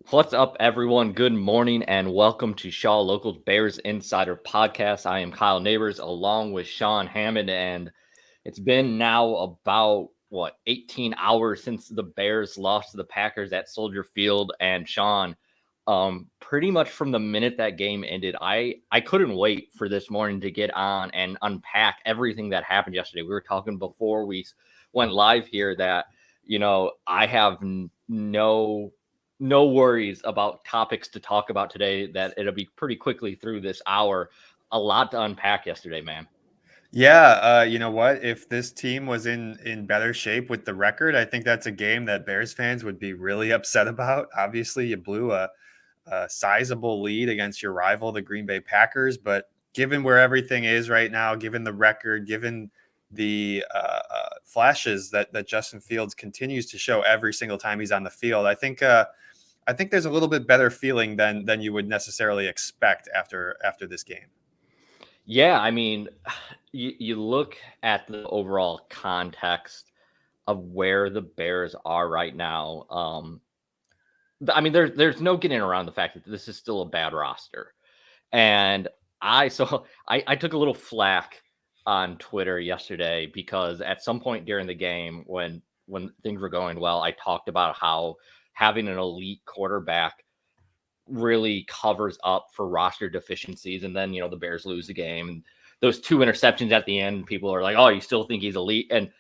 What's up, everyone? Good morning and welcome to Shaw Locals Bears Insider Podcast. I am Kyle Nabors along with Sean Hammond, and it's been now about 18 hours since the Bears lost to the Packers at Soldier Field. And Sean, pretty much from the minute that game ended, I couldn't wait for this morning to get on and unpack everything that happened yesterday. We were talking before we went live here that I have no worries about topics to talk about today, that it'll be pretty quickly through this hour. A lot to unpack yesterday, man. Yeah, you know what? If this team was in better shape with the record, I think that's a game that Bears fans would be really upset about. Obviously, you blew a sizable lead against your rival, the Green Bay Packers, but given where everything is right now, given the record, given the flashes that Justin Fields continues to show every single time he's on the field, I think there's a little bit better feeling than you would necessarily expect after this game. Yeah, I mean, you look at the overall context of where the Bears are right now. I mean, there's no getting around the fact that this is still a bad roster. And I took a little flack on Twitter yesterday because at some point during the game, when things were going well, I talked about how having an elite quarterback really covers up for roster deficiencies. And then, the Bears lose the game, and those two interceptions at the end, people are like, oh, you still think he's elite? And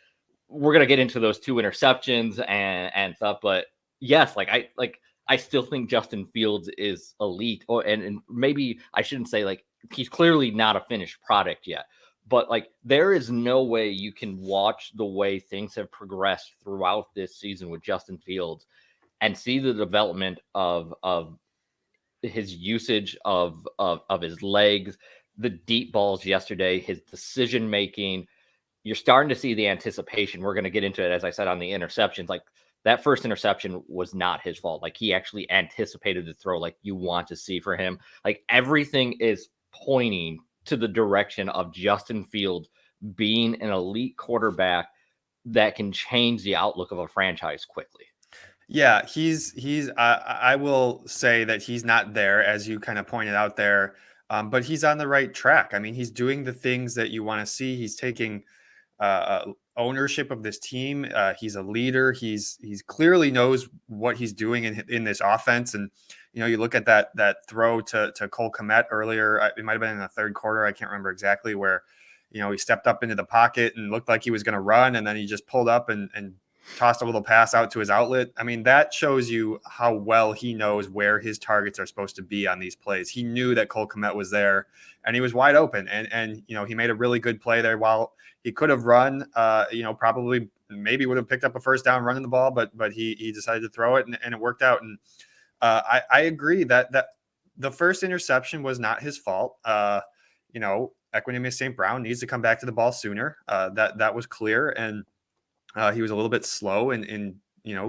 we're going to get into those two interceptions and stuff. But yes, I still think Justin Fields is elite, and maybe I shouldn't say like he's clearly not a finished product yet, but like there is no way you can watch the way things have progressed throughout this season with Justin Fields and see the development of his usage of his legs, the deep balls yesterday, his decision making. You're starting to see the anticipation. We're going to get into it, as I said, on the interceptions. Like that first interception was not his fault. Like he actually anticipated the throw, like you want to see for him. Like everything is pointing to the direction of Justin Fields being an elite quarterback that can change the outlook of a franchise quickly. Yeah, he's. I will say that he's not there, as you kind of pointed out there, but he's on the right track. I mean, he's doing the things that you want to see. He's taking ownership of this team. He's a leader. He's clearly knows what he's doing in this offense. And you look at that throw to Cole Kmet earlier. It might have been in the third quarter. I can't remember exactly where. He stepped up into the pocket and looked like he was going to run, and then he just pulled up and tossed a little pass out to his outlet. I mean, that shows you how well he knows where his targets are supposed to be on these plays. He knew that Cole Kmet was there, and he was wide open. And he made a really good play there. While he could have run, probably maybe would have picked up a first down running the ball, but he decided to throw it, and it worked out. And I agree that the first interception was not his fault. Equanimeous St. Brown needs to come back to the ball sooner. That was clear. And he was a little bit slow in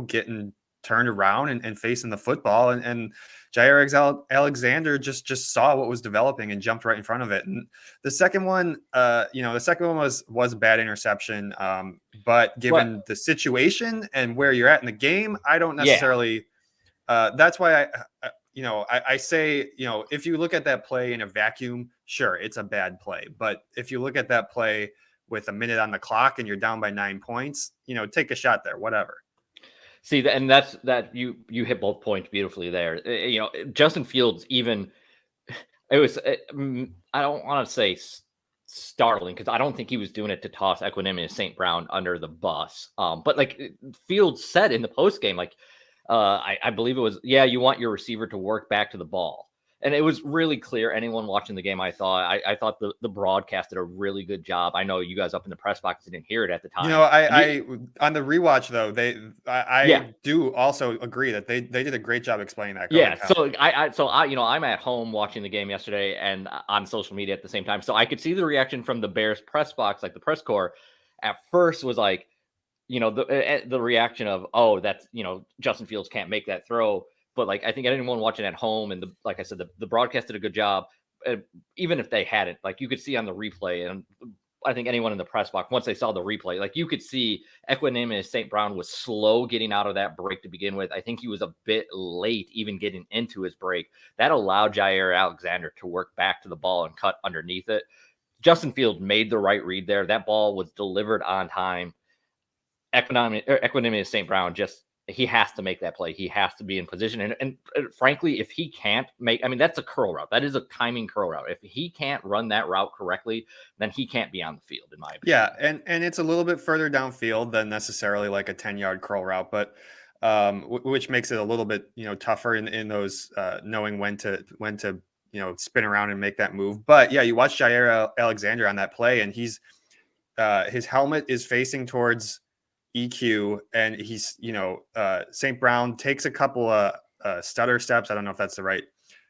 getting turned around and facing the football. And Jair Alexander just saw what was developing and jumped right in front of it. And the second one, was a bad interception. But given the situation and where you're at in the game, I don't necessarily. That's why I say, if you look at that play in a vacuum, sure, it's a bad play. But if you look at that play with a minute on the clock and you're down by 9 points, take a shot there, whatever. See, and that's that you hit both points beautifully there. Justin Fields, even it was. I don't want to say startling because I don't think he was doing it to toss Equanimeous St. Brown under the bus. But like Fields said in the post game, like I believe it was, yeah, you want your receiver to work back to the ball. And it was really clear. Anyone watching the game, I thought the broadcast did a really good job. I know you guys up in the press box didn't hear it at the time. I on the rewatch though, I do also agree that they did a great job explaining that. Yeah, so I'm at home watching the game yesterday and on social media at the same time, so I could see the reaction from the Bears press box, like the press corps. At first was like, the reaction of, oh, that's Justin Fields can't make that throw. But like I think anyone watching at home, and like I said, the broadcast did a good job. Even if they hadn't, like you could see on the replay, and I think anyone in the press box, once they saw the replay, like you could see Equanimous St. Brown was slow getting out of that break to begin with. I think he was a bit late even getting into his break. That allowed Jair Alexander to work back to the ball and cut underneath it. Justin Fields made the right read there. That ball was delivered on time. Equanimous St. Brown he has to make that play. He has to be in position. And frankly, if he can't that's a curl route. That is a timing curl route. If he can't run that route correctly, then he can't be on the field, in my opinion. Yeah, and it's a little bit further downfield than necessarily like a 10-yard curl route, but which makes it a little bit, tougher in those knowing when to spin around and make that move. But yeah, you watch Jair Alexander on that play, and he's his helmet is facing towards EQ, and he's St. Brown takes a couple of stutter steps. I don't know if that's the right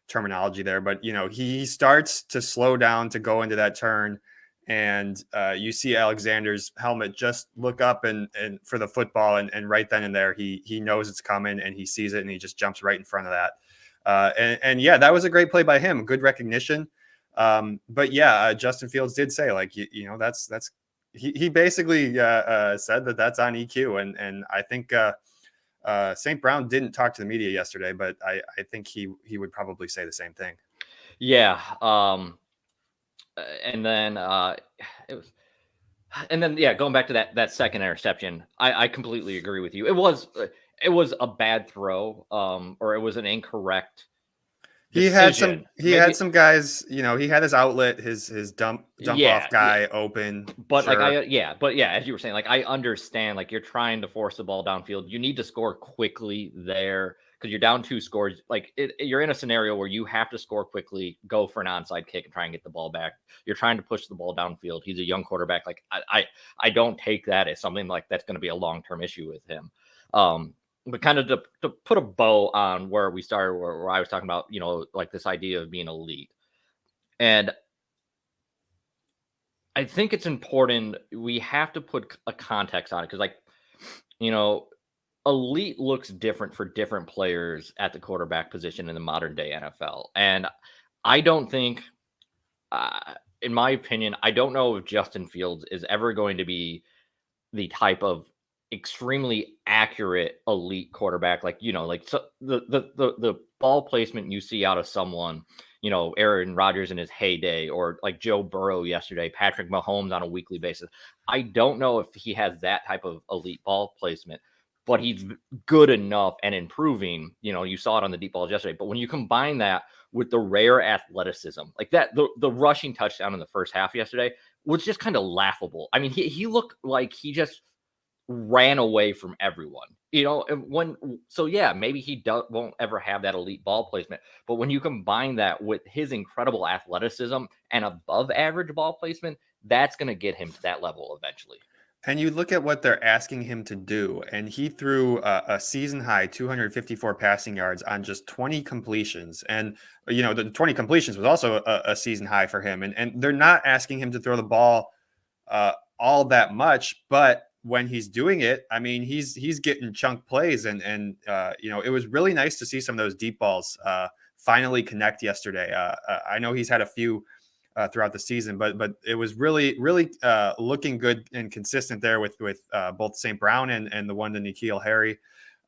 terminology there, but he starts to slow down to go into that turn, and you see Alexander's helmet just look up and for the football, and right then and there he knows it's coming, and he sees it, and he just jumps right in front of that. And yeah, that was a great play by him. Good recognition. But yeah, Justin Fields did say, like, that's he basically said that that's on EQ, and I think St. Brown didn't talk to the media yesterday, but I think he would probably say the same thing. Yeah. And then it was, and then yeah, going back to that second interception, I completely agree with you. It was a bad throw, or it was an incorrect decision. He had some guys, he had his outlet, his dump off guy open. But sure. As you were saying, like, I understand, like, you're trying to force the ball downfield. You need to score quickly there because you're down 2 scores. Like, you're in a scenario where you have to score quickly, go for an onside kick, and try and get the ball back. You're trying to push the ball downfield. He's a young quarterback. Like, I don't take that as something like that's going to be a long-term issue with him. But kind of to put a bow on where we started, where I was talking about, like this idea of being elite. And I think it's important. We have to put a context on it because, like, elite looks different for different players at the quarterback position in the modern day NFL. And I don't think, in my opinion, I don't know if Justin Fields is ever going to be the type of extremely accurate elite quarterback, like so the ball placement you see out of someone, Aaron Rodgers in his heyday, or like Joe Burrow yesterday, Patrick Mahomes on a weekly basis. I don't know if he has that type of elite ball placement, but he's good enough and improving. You saw it on the deep balls yesterday. But when you combine that with the rare athleticism, like that, the rushing touchdown in the first half yesterday was just kind of laughable. I mean, he looked like he just ran away from everyone, maybe he won't ever have that elite ball placement, but when you combine that with his incredible athleticism and above average ball placement, that's going to get him to that level eventually. And you look at what they're asking him to do, and he threw a season high 254 passing yards on just 20 completions. And, the 20 completions was also a season high for him. And they're not asking him to throw the ball all that much, but when he's doing it, I mean, he's getting chunk plays, and it was really nice to see some of those deep balls finally connect yesterday. I know he's had a few throughout the season, but it was really looking good and consistent there with both St. Brown and the one to N'Keal Harry.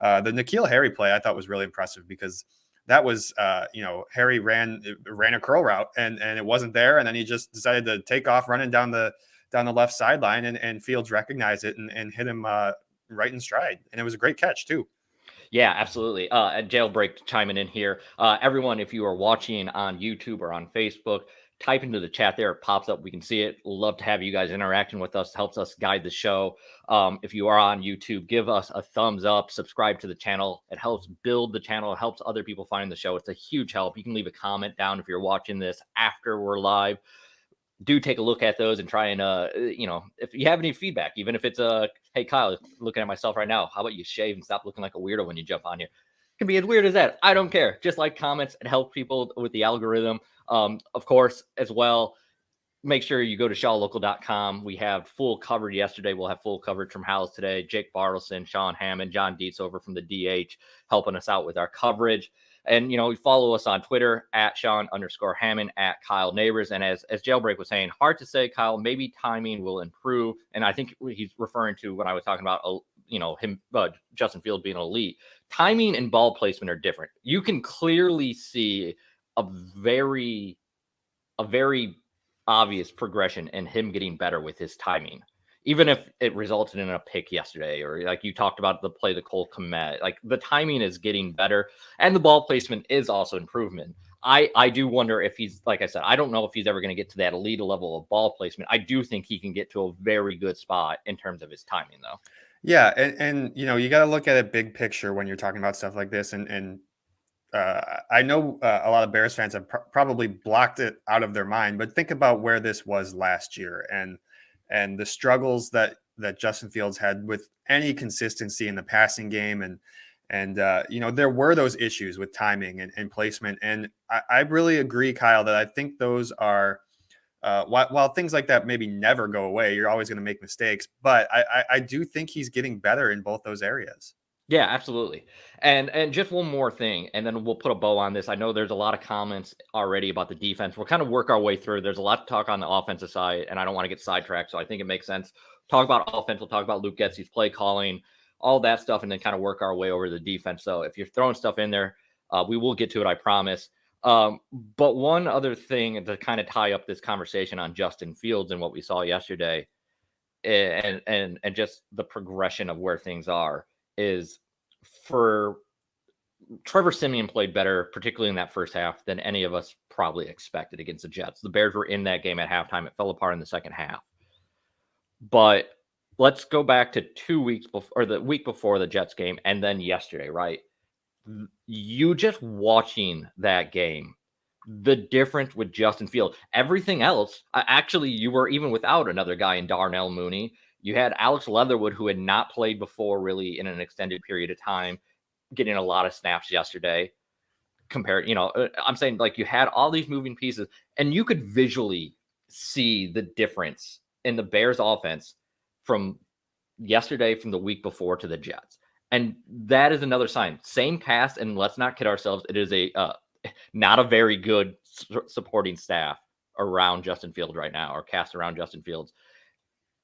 The N'Keal Harry play I thought was really impressive because that was Harry ran a curl route and it wasn't there, and then he just decided to take off running down the left sideline, and Fields recognized it and hit him right in stride. And it was a great catch too. Yeah, absolutely. Jailbreak chiming in here. Everyone, if you are watching on YouTube or on Facebook, type into the chat there. It pops up. We can see it. Love to have you guys interacting with us. Helps us guide the show. If you are on YouTube, give us a thumbs up. Subscribe to the channel. It helps build the channel. It helps other people find the show. It's a huge help. You can leave a comment down if you're watching this after we're live. Do take a look at those and try and, if you have any feedback, even if it's hey, Kyle, looking at myself right now, how about you shave and stop looking like a weirdo when you jump on here? It can be as weird as that. I don't care. Just like comments, it helps people with the algorithm. Of course, as well, make sure you go to shawlocal.com. We have full coverage yesterday. We'll have full coverage from Howells today. Jake Bartleson, Sean Hammond, John Dietz over from the DH helping us out with our coverage. And, follow us on Twitter at Sean_Hammond, at Kyle Nabors. And as Jailbreak was saying, hard to say, Kyle, maybe timing will improve. And I think he's referring to when I was talking about, Justin Fields being elite. Timing and ball placement are different. You can clearly see a very obvious progression in him getting better with his timing, even if it resulted in a pick yesterday, or like you talked about the play, the Cole Kmet, like the timing is getting better and the ball placement is also improvement. I do wonder if he's, like I said, I don't know if he's ever going to get to that elite level of ball placement. I do think he can get to a very good spot in terms of his timing though. Yeah. And you got to look at it big picture when you're talking about stuff like this. And I know a lot of Bears fans have probably blocked it out of their mind, but think about where this was last year and the struggles that Justin Fields had with any consistency in the passing game. And there were those issues with timing and placement. And I really agree, Kyle, that I think those are, while things like that maybe never go away, you're always going to make mistakes. But I do think he's getting better in both those areas. Yeah, absolutely. And just one more thing, and then we'll put a bow on this. I know there's a lot of comments already about the defense. We'll kind of work our way through. There's a lot to talk on the offensive side, and I don't want to get sidetracked. So I think it makes sense. Talk about offense. We'll talk about Luke Getsy's play calling, all that stuff, and then kind of work our way over to the defense. So if you're throwing stuff in there, we will get to it, I promise. But one other thing to kind of tie up this conversation on Justin Fields and what we saw yesterday, and just the progression of where things are, is for Trevor Siemian played better, particularly in that first half, than any of us probably expected against the Jets. The Bears were in that game at halftime. It fell apart in the second half. But let's go back to 2 weeks before, or the week before the Jets game, and then yesterday, right? You just watching that game, the difference with Justin Fields, everything else, actually, you were even without another guy in Darnell Mooney. You had Alex Leatherwood, who had not played before really in an extended period of time, getting a lot of snaps yesterday. Compared, I'm saying, like, you had all these moving pieces, and you could visually see the difference in the Bears offense from yesterday, from the week before to the Jets. And that is another sign. Same cast, and let's not kid ourselves. It is a not a very good supporting staff around Justin Fields right now, or cast around Justin Fields.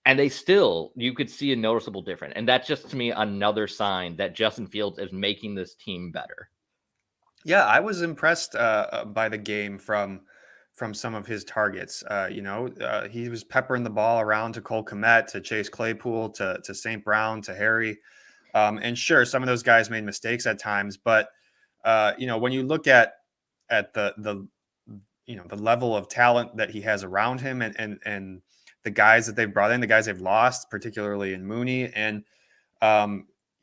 And you could see a noticeable difference. And that's just, to me, another sign that Justin Fields is making this team better. Yeah, I was impressed by the game from some of his targets. He was peppering the ball around to Cole Kmet, to Chase Claypool, to St. Brown, to Harry. And sure, some of those guys made mistakes at times, but when you look at the level of talent that he has around him, and the guys that they've brought in, the guys they've lost, particularly in Mooney, and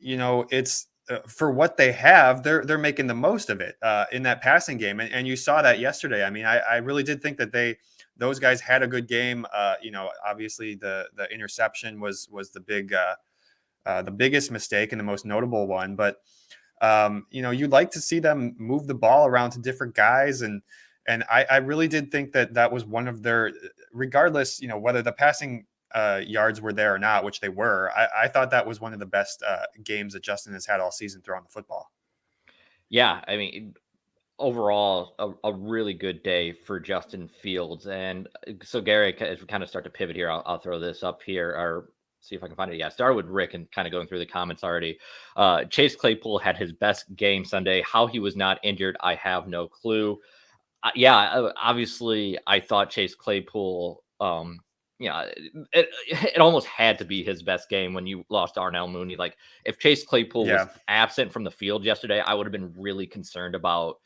it's for what they have, they're making the most of it in that passing game, and you saw that yesterday. I mean, I really did think that those guys had a good game. Obviously the interception was the biggest mistake and the most notable one, but you'd like to see them move the ball around to different guys, and I really did think that was one of their, regardless, whether the passing yards were there or not, which they were. I thought that was one of the best games that Justin has had all season throwing the football. Yeah, I mean, overall, a really good day for Justin Fields. And so, Gary, as we kind of start to pivot here, I'll throw this up here, or see if I can find it. Yeah, start with Rick and kind of going through the comments already. Chase Claypool had his best game Sunday. How he was not injured, I have no clue. Obviously, I thought Chase Claypool, it almost had to be his best game when you lost Darnell Mooney. Like, if Chase Claypool was absent from the field yesterday, I would have been really concerned about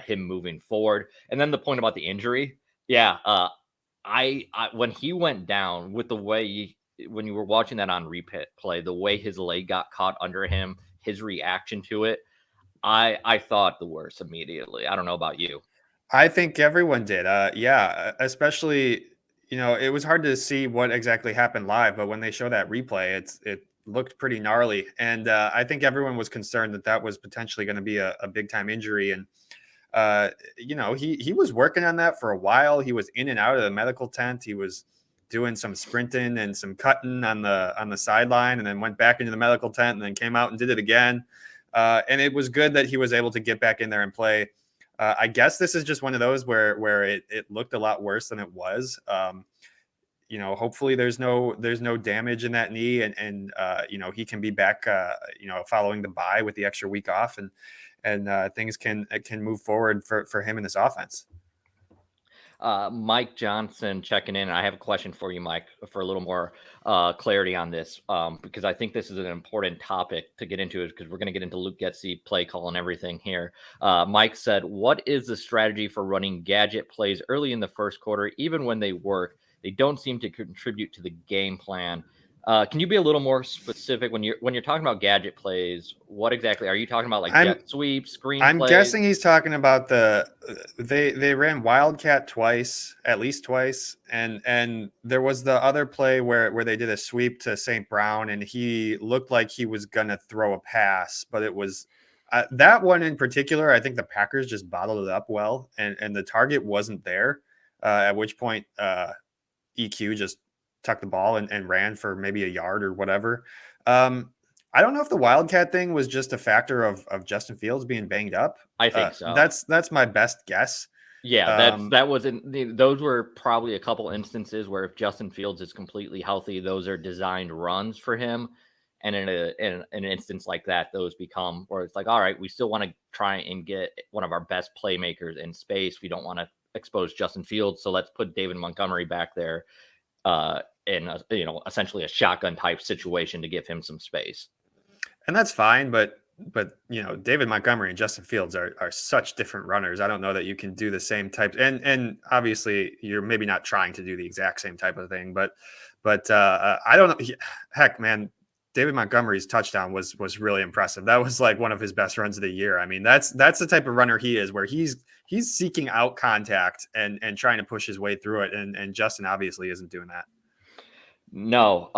him moving forward. And then the point about the injury, I when he went down, with the way when you were watching that on replay, the way his leg got caught under him, his reaction to it, I thought the worst immediately. I don't know about you. I think everyone did. Especially, it was hard to see what exactly happened live, but when they show that replay, it looked pretty gnarly. And I think everyone was concerned that was potentially going to be a big time injury. And He was working on that for a while. He was in and out of the medical tent. He was doing some sprinting and some cutting on the sideline, and then went back into the medical tent, and then came out and did it again. And it was good that he was able to get back in there and play. I guess this is just one of those where it looked a lot worse than it was. Hopefully there's no damage in that knee, and he can be back following the bye with the extra week off, and things can move forward for him in this offense. Mike Johnson checking in. I have a question for you, Mike, for a little more clarity on this, because I think this is an important topic to get into, because we're going to get into Luke Getsy play call and everything here. Mike said, what is the strategy for running gadget plays early in the first quarter? Even when they work, they don't seem to contribute to the game plan. Can you be a little more specific when you're talking about gadget plays? What exactly are you talking about? Like jet sweep, screen I'm plays? guessing he's talking about they ran Wildcat at least twice, and there was the other play where they did a sweep to St. Brown, and he looked like he was gonna throw a pass, but it was that one in particular. I think the Packers just bottled it up well, and the target wasn't there. At which point, EQ just tucked the ball and ran for maybe a yard or whatever. I don't know if the Wildcat thing was just a factor of Justin Fields being banged up. I think so. That's my best guess. Yeah, that wasn't. Those were probably a couple instances where if Justin Fields is completely healthy, those are designed runs for him. And in an instance like that, those become where it's like, all right, we still want to try and get one of our best playmakers in space. We don't want to expose Justin Fields, so let's put David Montgomery back there in essentially a shotgun type situation to give him some space. And that's fine, but David Montgomery and Justin Fields are such different runners. I don't know that you can do the same type. And obviously you're maybe not trying to do the exact same type of thing, but I don't know. Heck, man, David Montgomery's touchdown was really impressive. That was like one of his best runs of the year. I mean, that's the type of runner he is, where he's seeking out contact and trying to push his way through it. And Justin obviously isn't doing that. No.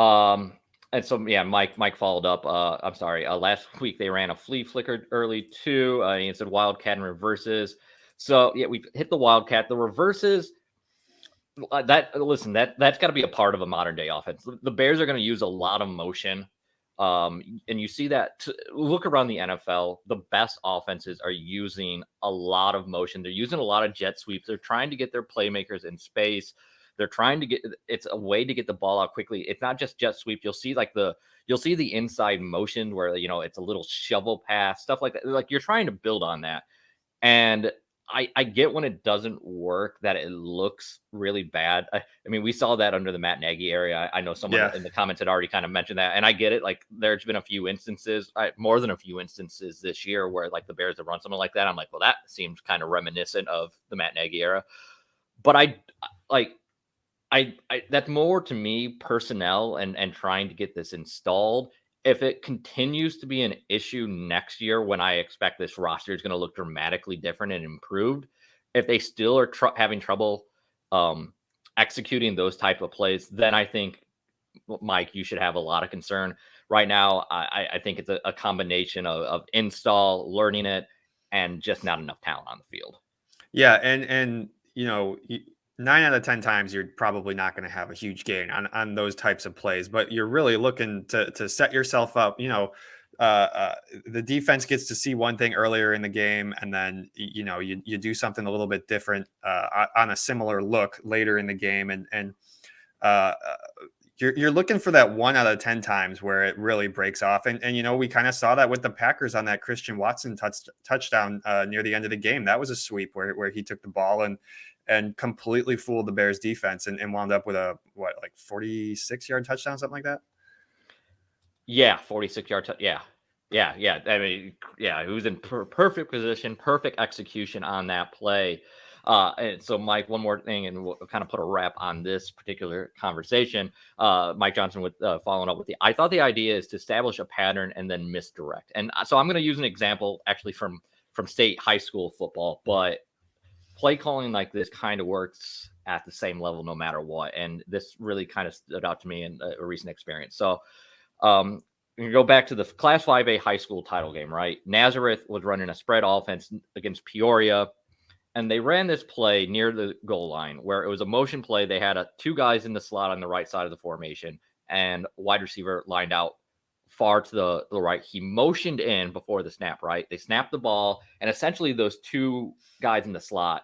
And so, yeah, Mike followed up. I'm sorry. Last week they ran a flea flicker early too. He said Wildcat and reverses. So yeah, we hit the Wildcat. The reverses. That's got to be a part of a modern day offense. The Bears are going to use a lot of motion. And you see that. Look around the NFL, the best offenses are using a lot of motion. They're using a lot of jet sweeps. They're trying to get their playmakers in space. They're trying to it's a way to get the ball out quickly. It's not just jet sweep. You'll see the inside motion where, it's a little shovel pass, stuff like that. Like, you're trying to build on that. And I get when it doesn't work that it looks really bad. I mean, we saw that under the Matt Nagy area. I know someone in the comments had already kind of mentioned that, and I get it. Like, there's been a few instances, more than a few instances this year where like the Bears have run something like that. I'm like, well, that seems kind of reminiscent of the Matt Nagy era. But I that's more to me personnel and trying to get this installed. If it continues to be an issue next year, when I expect this roster is going to look dramatically different and improved, if they still are having trouble executing those type of plays, then I think, Mike, you should have a lot of concern. Right now, I think it's a combination of install, learning it, and just not enough talent on the field. Yeah, and 9 out of 10 times you're probably not going to have a huge gain on those types of plays, but you're really looking to set yourself up. The defense gets to see one thing earlier in the game, and then you do something a little bit different on a similar look later in the game, and you're looking for that 1 out of 10 times where it really breaks off. And we kind of saw that with the Packers on that Christian Watson touchdown near the end of the game. That was a sweep where he took the ball and completely fooled the Bears defense and wound up with a 46-yard touchdown, something like that. Yeah, 46-yard. Yeah. I mean, yeah, he was in perfect position, perfect execution on that play. And so, Mike, one more thing, and we'll kind of put a wrap on this particular conversation. Mike Johnson with following up with I thought the idea is to establish a pattern and then misdirect. And so I'm going to use an example actually from state high school football, but play calling like this kind of works at the same level no matter what. And this really kind of stood out to me in a recent experience. So you go back to the Class 5A high school title game, right? Nazareth was running a spread offense against Peoria. and they ran this play near the goal line where it was a motion play. They had two guys in the slot on the right side of the formation, and wide receiver lined out far to the right. He motioned in before the snap, right? They snapped the ball, and essentially those two guys in the slot,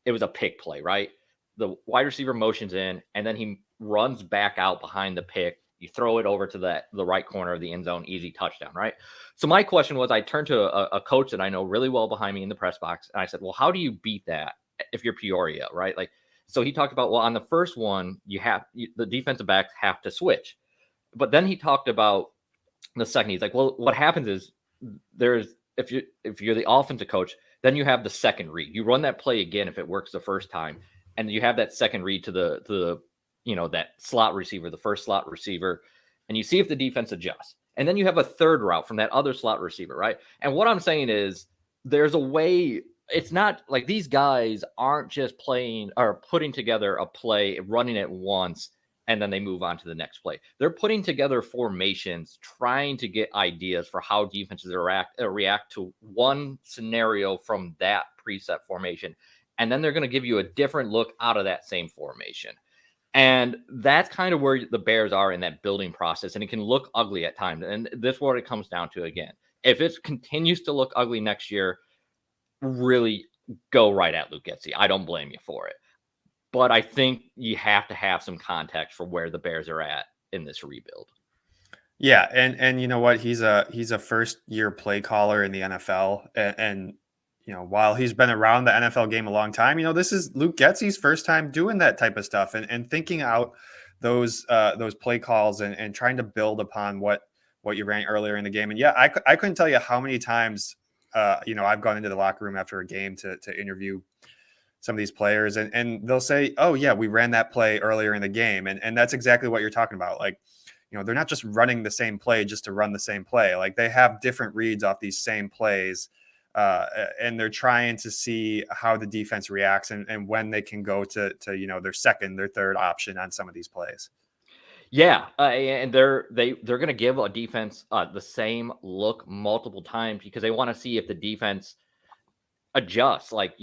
it was a pick play, right? The wide receiver motions in, and then he runs back out behind the pick. You throw it over to the right corner of the end zone, easy touchdown, right? So my question was, I turned to a coach that I know really well behind me in the press box, and I said, well, how do you beat that if you're Peoria, right? Like, so he talked about, well, on the first one, the defensive backs have to switch. But then he talked about the second. He's like, well, what happens is if you're the offensive coach, then you have the second read. You run that play again if it works the first time, and you have that second read to the that slot receiver, the first slot receiver, and you see if the defense adjusts. And then you have a third route from that other slot receiver, right? And what I'm saying is there's a way. It's not like these guys aren't just playing or putting together a play, running it once, and then they move on to the next play. They're putting together formations, trying to get ideas for how defenses react to one scenario from that preset formation. And then they're going to give you a different look out of that same formation. And that's kind of where the Bears are in that building process. And it can look ugly at times. And this is what it comes down to again. If it continues to look ugly next year, really go right at Luke Getsy. I don't blame you for it. But I think you have to have some context for where the Bears are at in this rebuild. Yeah, and you know what? He's a first year play caller in the NFL, and while he's been around the NFL game a long time, this is Luke Getsy's first time doing that type of stuff and thinking out those play calls and trying to build upon what you ran earlier in the game. And yeah, I couldn't tell you how many times I've gone into the locker room after a game to interview some of these players, and they'll say, oh yeah, we ran that play earlier in the game, and that's exactly what you're talking about. Like, they're not just running the same play just to run the same play. Like, they have different reads off these same plays, and they're trying to see how the defense reacts and when they can go to their second, their third option on some of these plays. Yeah, and they're going to give a defense the same look multiple times because they want to see if the defense adjusts. Like,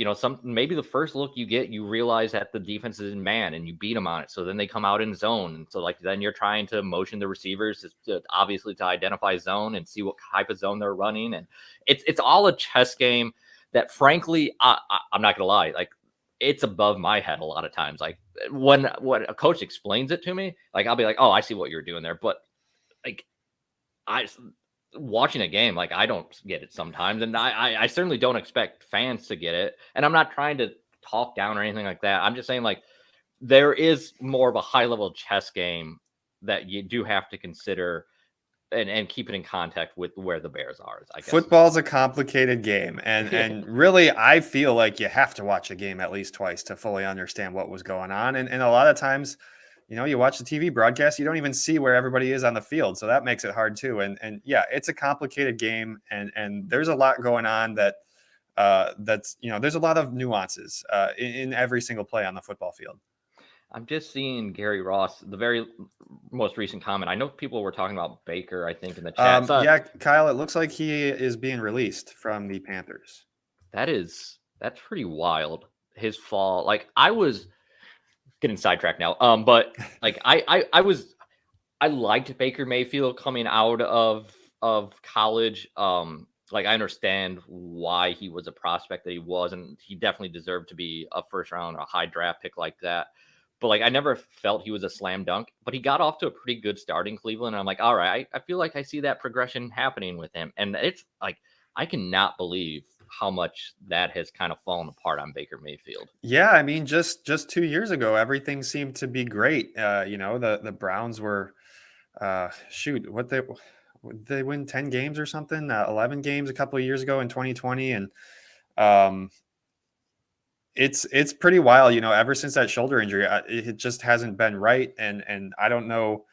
maybe the first look you get, you realize that the defense is in man and you beat them on it. So then they come out in zone. And so then you're trying to motion the receivers obviously to identify zone and see what type of zone they're running. And it's all a chess game that, frankly, I'm not going to lie, like, it's above my head a lot of times. Like, when a coach explains it to me, like, I'll be like, oh, I see what you're doing there. But like, watching a game, like, I don't get it sometimes, and I certainly don't expect fans to get it. And I'm not trying to talk down or anything like that. I'm just saying, like, there is more of a high level chess game that you do have to consider and keep it in context with where the Bears are. I guess football's a complicated game, and really, I feel like you have to watch a game at least twice to fully understand what was going on. And a lot of times, you watch the TV broadcast, you don't even see where everybody is on the field. So that makes it hard too. And yeah, it's a complicated game, and there's a lot going on that's there's a lot of nuances in every single play on the football field. I'm just seeing Gary Ross, the very most recent comment. I know people were talking about Baker, I think, in the chat. Yeah, Kyle, it looks like he is being released from the Panthers. That's pretty wild. His fall. Like, I was getting sidetracked now. But like, I liked Baker Mayfield coming out of college. Like, I understand why he was a prospect that he was, and he definitely deserved to be a first round or a high draft pick like that. But like, I never felt he was a slam dunk, but he got off to a pretty good start in Cleveland. And I'm like, all right, I feel like I see that progression happening with him. And it's like, I cannot believe how much that has kind of fallen apart on Baker Mayfield. Yeah, I mean, just 2 years ago, everything seemed to be great. The Browns were what they win 10 games or something, 11 games a couple of years ago in 2020, and it's pretty wild. Ever since that shoulder injury, it just hasn't been right, and I don't know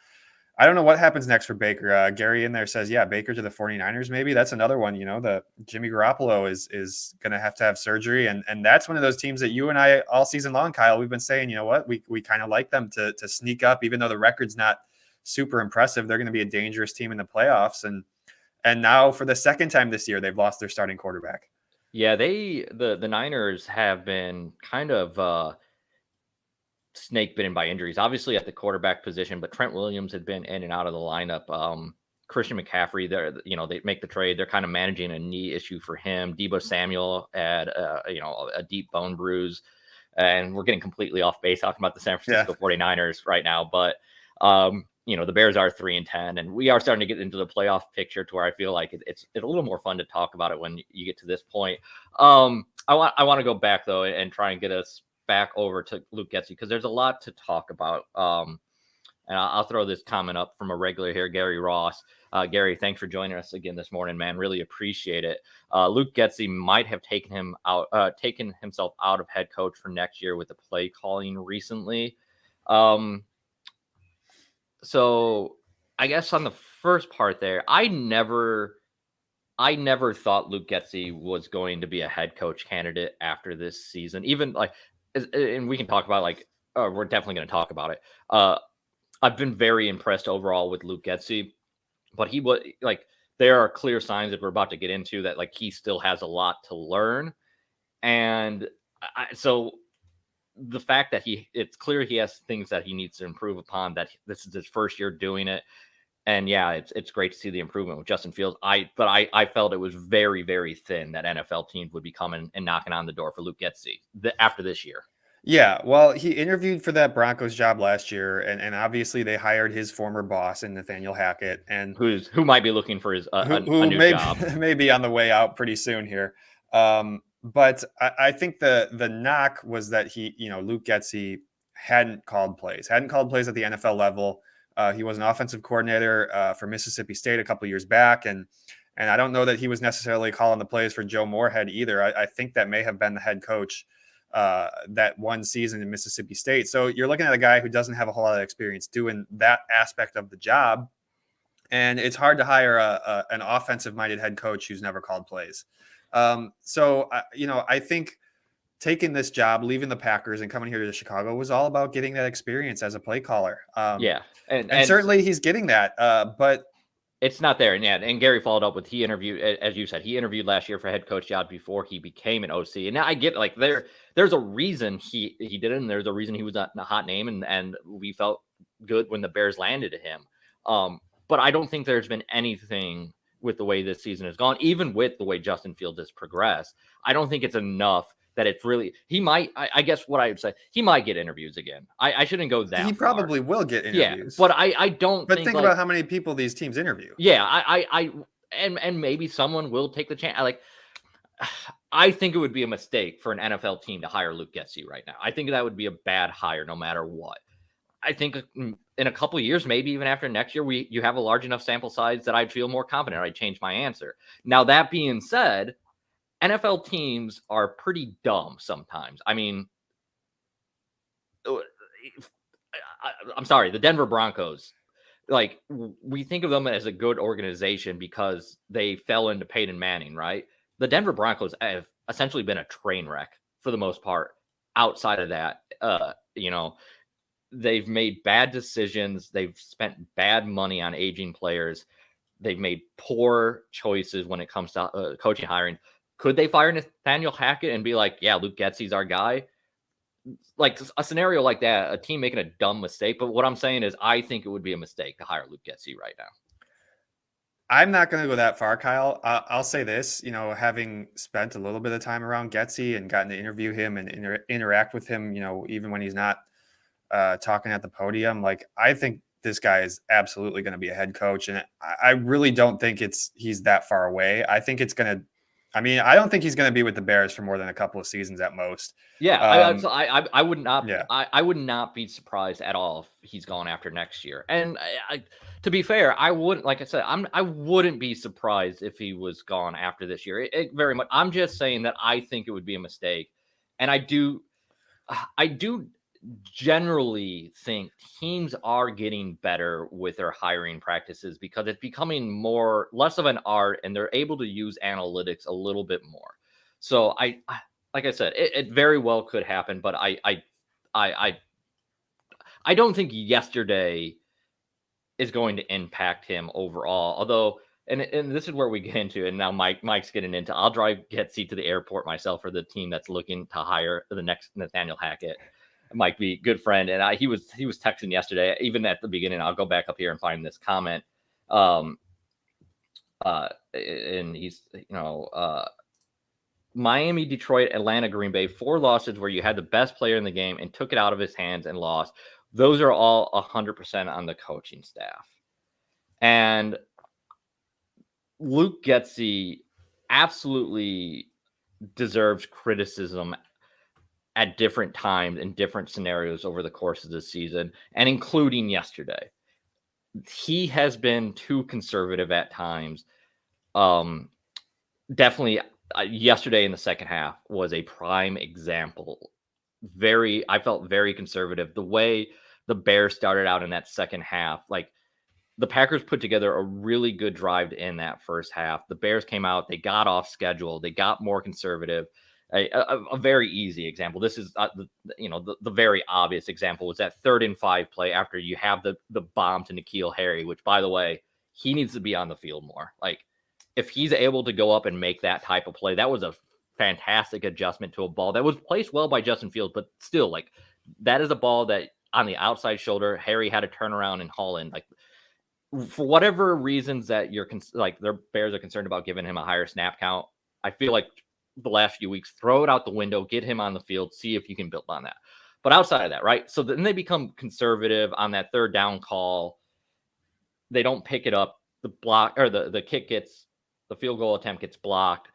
what happens next for Baker. Gary in there says, yeah, Baker to the 49ers. Maybe that's another one. The Jimmy Garoppolo is going to have surgery. And that's one of those teams that you and I all season long, Kyle, we've been saying, you know what, we kind of like them to sneak up, even though the record's not super impressive. They're going to be a dangerous team in the playoffs. And now for the second time this year, they've lost their starting quarterback. Yeah, the Niners have been kind of snake bitten by injuries, obviously at the quarterback position, but Trent Williams had been in and out of the lineup. Christian McCaffrey, they make the trade. They're kind of managing a knee issue for him. Debo Samuel had a deep bone bruise, and we're getting completely off base talking about the San Francisco 49ers right now. But the Bears are 3-10, and we are starting to get into the playoff picture to where I feel like it's a little more fun to talk about it when you get to this point. I want to go back though and try and get us back over to Luke Getsy because there's a lot to talk about. And I'll throw this comment up from a regular here, Gary Ross. Gary, thanks for joining us again this morning, man. Really appreciate it. Luke Getsy might have taken himself out of head coach for next year with the play calling recently. So I guess on the first part there, I never thought Luke Getsy was going to be a head coach candidate after this season. Even and we can talk about we're definitely going to talk about it. I've been very impressed overall with Luke Getsy, but he was there are clear signs that we're about to get into that he still has a lot to learn. And so the fact that it's clear he has things that he needs to improve upon, that this is his first year doing it. And yeah, it's great to see the improvement with Justin Fields. I felt it was very, very thin that NFL teams would be coming and knocking on the door for Luke Getsy after this year. Yeah, well, he interviewed for that Broncos job last year, and obviously they hired his former boss in Nathaniel Hackett, and who might be looking for his a new job. may be on the way out pretty soon here. But I think the knock was that Luke Getsy hadn't called plays at the NFL level. He was an offensive coordinator for Mississippi State a couple years back, and I don't know that he was necessarily calling the plays for Joe Moorhead either. I think that may have been the head coach that one season in Mississippi State. So you're looking at a guy who doesn't have a whole lot of experience doing that aspect of the job. And it's hard to hire an offensive-minded head coach who's never called plays. I think taking this job, leaving the Packers and coming here to Chicago was all about getting that experience as a play caller. And certainly he's getting that, but it's not there. And Gary followed up with, he interviewed, as you said, he interviewed last year for head coach job before he became an OC. And now I get there's a reason he did it, and there's a reason he was not a hot name, and we felt good when the Bears landed him. But I don't think there's been anything with the way this season has gone, even with the way Justin Fields has progressed. I don't think it's enough that it's really, he might, I guess what I would say, he might get interviews again. I shouldn't go that He probably will get interviews. Yeah, but I don't think about how many people these teams interview. Yeah, and maybe someone will take the chance. I think it would be a mistake for an NFL team to hire Luke Getsy right now. I think that would be a bad hire no matter what. I think in a couple of years, maybe even after next year, you have a large enough sample size that I'd feel more confident. I'd change my answer. Now, that being said, NFL teams are pretty dumb sometimes. I mean, I'm sorry, the Denver Broncos, we think of them as a good organization because they fell into Peyton Manning, right? The Denver Broncos have essentially been a train wreck for the most part. Outside of that, they've made bad decisions. They've spent bad money on aging players. They've made poor choices when it comes to coaching hiring. Could they fire Nathaniel Hackett and be like, yeah, Luke Getsy's our guy? Like a scenario like that, a team making a dumb mistake. But what I'm saying is I think it would be a mistake to hire Luke Getsy right now. I'm not going to go that far, Kyle. I'll say this, having spent a little bit of time around Getsy and gotten to interview him and interact with him, even when he's not talking at the podium, I think this guy is absolutely going to be a head coach. And I really don't think he's that far away. I think I don't think he's going to be with the Bears for more than a couple of seasons at most. Yeah, I would not. Yeah. I would not be surprised at all if he's gone after next year. And to be fair, I wouldn't. Like I said, I wouldn't be surprised if he was gone after this year. It very much. I'm just saying that I think it would be a mistake, and I do generally think teams are getting better with their hiring practices because it's becoming less of an art, and they're able to use analytics a little bit more. So like I said, it very well could happen, but I don't think yesterday is going to impact him overall. Although and this is where we get into, and now Mike's getting into. I'll drive Getsy to the airport myself for the team that's looking to hire the next Nathaniel Hackett. Mike be good friend, and he was texting yesterday. Even at the beginning, I'll go back up here and find this comment. And he's Miami, Detroit, Atlanta, Green Bay, 4 losses where you had the best player in the game and took it out of his hands and lost. Those are all 100% on the coaching staff. And Luke Getsy absolutely deserves criticism at different times in different scenarios over the course of the season, and including yesterday. He has been too conservative at times. Definitely yesterday in the second half was a prime example. I felt very conservative. The way the Bears started out in that second half, like the Packers put together a really good drive to end that first half. The Bears came out, they got off schedule, they got more conservative. A very easy example. This is the very obvious example was that 3rd and 5 play after you have the bomb to N'Keal Harry, which by the way, he needs to be on the field more. Like if he's able to go up and make that type of play, that was a fantastic adjustment to a ball that was placed well by Justin Fields, but still, like that is a ball that on the outside shoulder, Harry had to turn around and haul in. Like for whatever reasons that their Bears are concerned about giving him a higher snap count, I feel like the last few weeks, throw it out the window, get him on the field, see if you can build on that. But outside of that, right? So then they become conservative on that 3rd down call. They don't pick it up. The block or the field goal attempt gets blocked.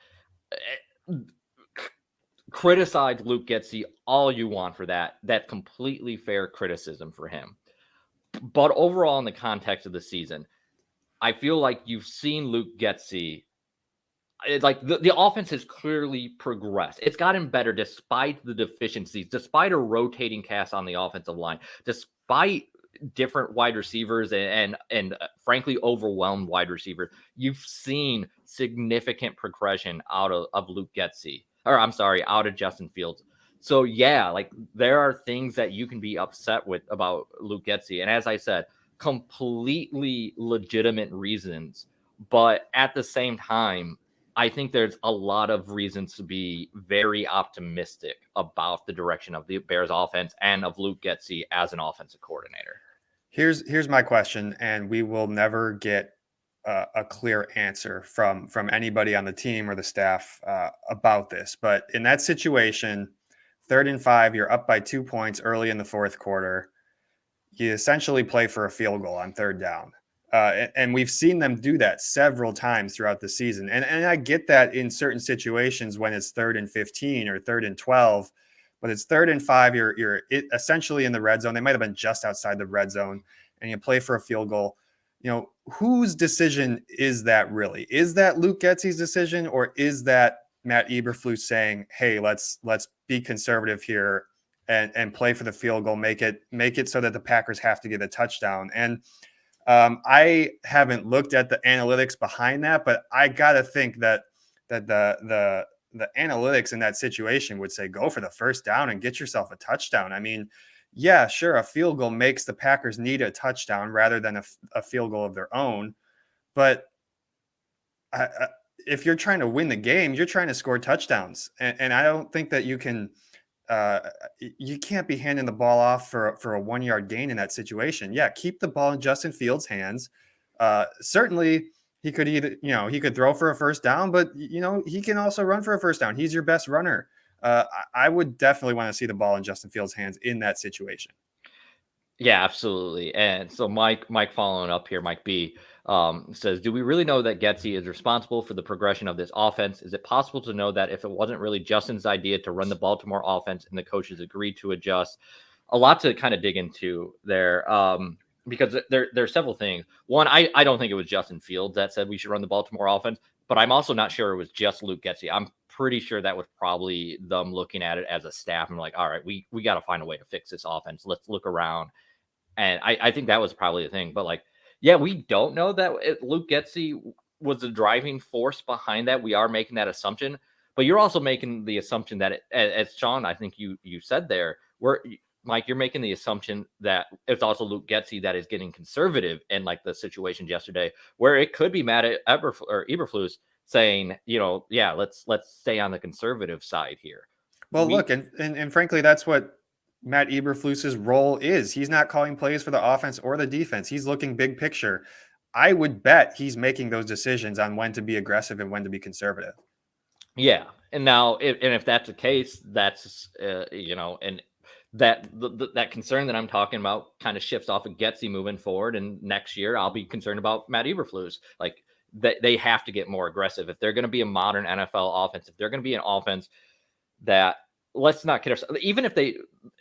Criticize Luke Getsy all you want for that. That's completely fair criticism for him. But overall, in the context of the season, I feel like you've seen Luke Getsy. It's like the offense has clearly progressed. It's gotten better despite the deficiencies, despite a rotating cast on the offensive line, despite different wide receivers and frankly overwhelmed wide receivers. You've seen significant progression out of Luke Getsy, out of Justin Fields. So yeah, like there are things that you can be upset with about Luke Getsy, and as I said, completely legitimate reasons. But at the same time, I think there's a lot of reasons to be very optimistic about the direction of the Bears offense and of Luke Getsy as an offensive coordinator. Here's my question, and we will never get a clear answer from anybody on the team or the staff about this. But in that situation, 3rd and 5, you're up by 2 points early in the 4th quarter. You essentially play for a field goal on 3rd down. And we've seen them do that several times throughout the season. And I get that in certain situations when it's 3rd and 15 or 3rd and 12, but it's 3rd and 5. You're essentially in the red zone. They might have been just outside the red zone, and you play for a field goal. Whose decision is that really? Is that Luke Getsy's decision, or is that Matt Eberflus saying, "Hey, let's be conservative here and play for the field goal, make it so that the Packers have to get a touchdown"? And I haven't looked at the analytics behind that, but I gotta think that the analytics in that situation would say go for the 1st down and get yourself a touchdown. I mean, yeah, sure, a field goal makes the Packers need a touchdown rather than a field goal of their own. But if you're trying to win the game, you're trying to score touchdowns, and I don't think that you can. You can't be handing the ball off for a 1-yard gain in that situation. Yeah, keep the ball in Justin Fields' hands. Certainly, he could he could throw for a 1st down, but he can also run for a 1st down. He's your best runner. I would definitely want to see the ball in Justin Fields' hands in that situation. Yeah, absolutely. And so Mike following up here, Mike B says, do we really know that Getsy is responsible for the progression of this offense? Is it possible to know that if it wasn't really Justin's idea to run the Baltimore offense and the coaches agreed to adjust? A lot to kind of dig into there because there are several things. One, I don't think it was Justin Fields that said we should run the Baltimore offense, but I'm also not sure it was just Luke Getsy. I'm pretty sure that was probably them looking at it as a staff and like, all right, we got to find a way to fix this offense. Let's look around. And I think that was probably the thing. But like, yeah, we don't know that Luke Getsy was the driving force behind that. We are making that assumption. But you're also making the assumption that, as Sean, I think you said there, Mike, you're making the assumption that it's also Luke Getsy that is getting conservative in like the situations yesterday, where it could be Matt Eberflus saying, yeah, let's stay on the conservative side here. Well, look, and frankly, that's what Matt Eberflus's role is. He's not calling plays for the offense or the defense. He's looking big picture. I would bet he's making those decisions on when to be aggressive and when to be conservative. Yeah, and now, if that's the case, that's and that concern that I'm talking about kind of shifts off of Getsy moving forward. And next year, I'll be concerned about Matt Eberflus. Like they have to get more aggressive if they're going to be a modern NFL offense. If they're going to be an offense that, let's not kid ourselves, even if they're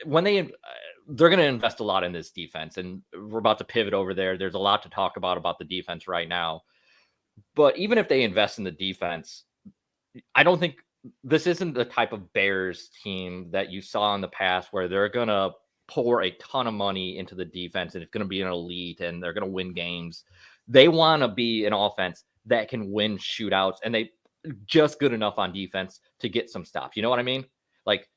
going to invest a lot in this defense, and we're about to pivot over there. There's a lot to talk about the defense right now. But even if they invest in the defense, I don't think this isn't the type of Bears team that you saw in the past where they're going to pour a ton of money into the defense and it's going to be an elite and they're going to win games. They want to be an offense that can win shootouts, and they just good enough on defense to get some stops. You know what I mean? Like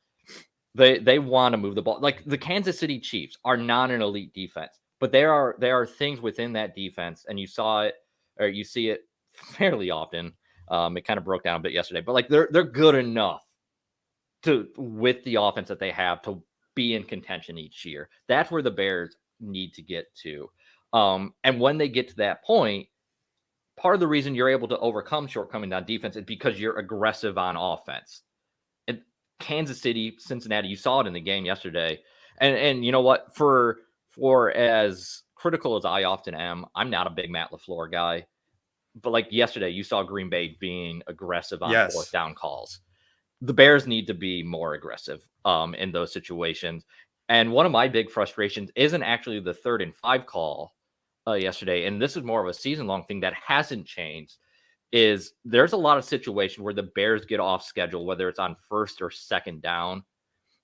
they want to move the ball. Like the Kansas City Chiefs are not an elite defense, but there are things within that defense, and you saw it, or you see it fairly often. It kind of broke down a bit yesterday, but like they're good enough to, with the offense that they have, to be in contention each year. That's where the Bears need to get to. And when they get to that point, part of the reason you're able to overcome shortcomings on defense is because you're aggressive on offense. And Kansas City, Cincinnati, you saw it in the game yesterday. And you know what? For as critical as I often am, I'm not a big Matt LaFleur guy. But like yesterday, you saw Green Bay being aggressive on fourth down calls. The Bears need to be more aggressive in those situations. And one of my big frustrations isn't actually the 3rd and 5 call yesterday, and this is more of a season-long thing that hasn't changed, is there's a lot of situations where the Bears get off schedule, whether it's on 1st or 2nd down.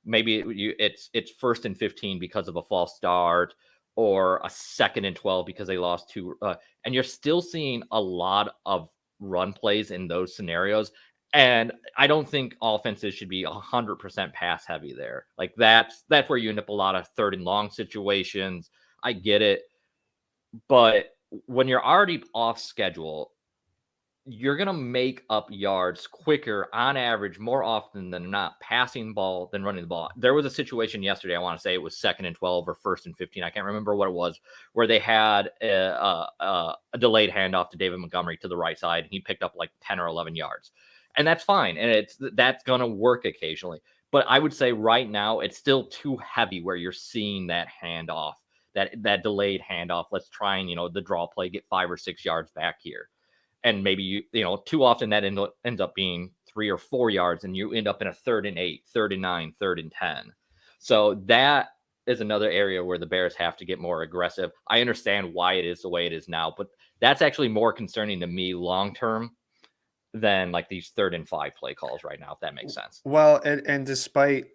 Maybe it's 1st and 15 because of a false start, or a 2nd and 12 because they lost 2. And you're still seeing a lot of run plays in those scenarios. And I don't think offenses should be 100% pass heavy there. Like that's where you end up a lot of 3rd and long situations. I get it. But when you're already off schedule, you're going to make up yards quicker on average, more often than not, passing ball than running the ball. There was a situation yesterday, I want to say it was 2nd and 12 or 1st and 15. I can't remember what it was, where they had a delayed handoff to David Montgomery to the right side, and he picked up like 10 or 11 yards. And that's fine. And that's going to work occasionally. But I would say right now, it's still too heavy where you're seeing that handoff, that delayed handoff. Let's try and, the draw play, get 5 or 6 yards back here. And maybe, too often that ends up being 3 or 4 yards, and you end up in a 3rd and 8, 3rd and 9, 3rd and 10. So that is another area where the Bears have to get more aggressive. I understand why it is the way it is now, but that's actually more concerning to me long-term than like these 3rd and 5 play calls right now, if that makes sense. Well, and despite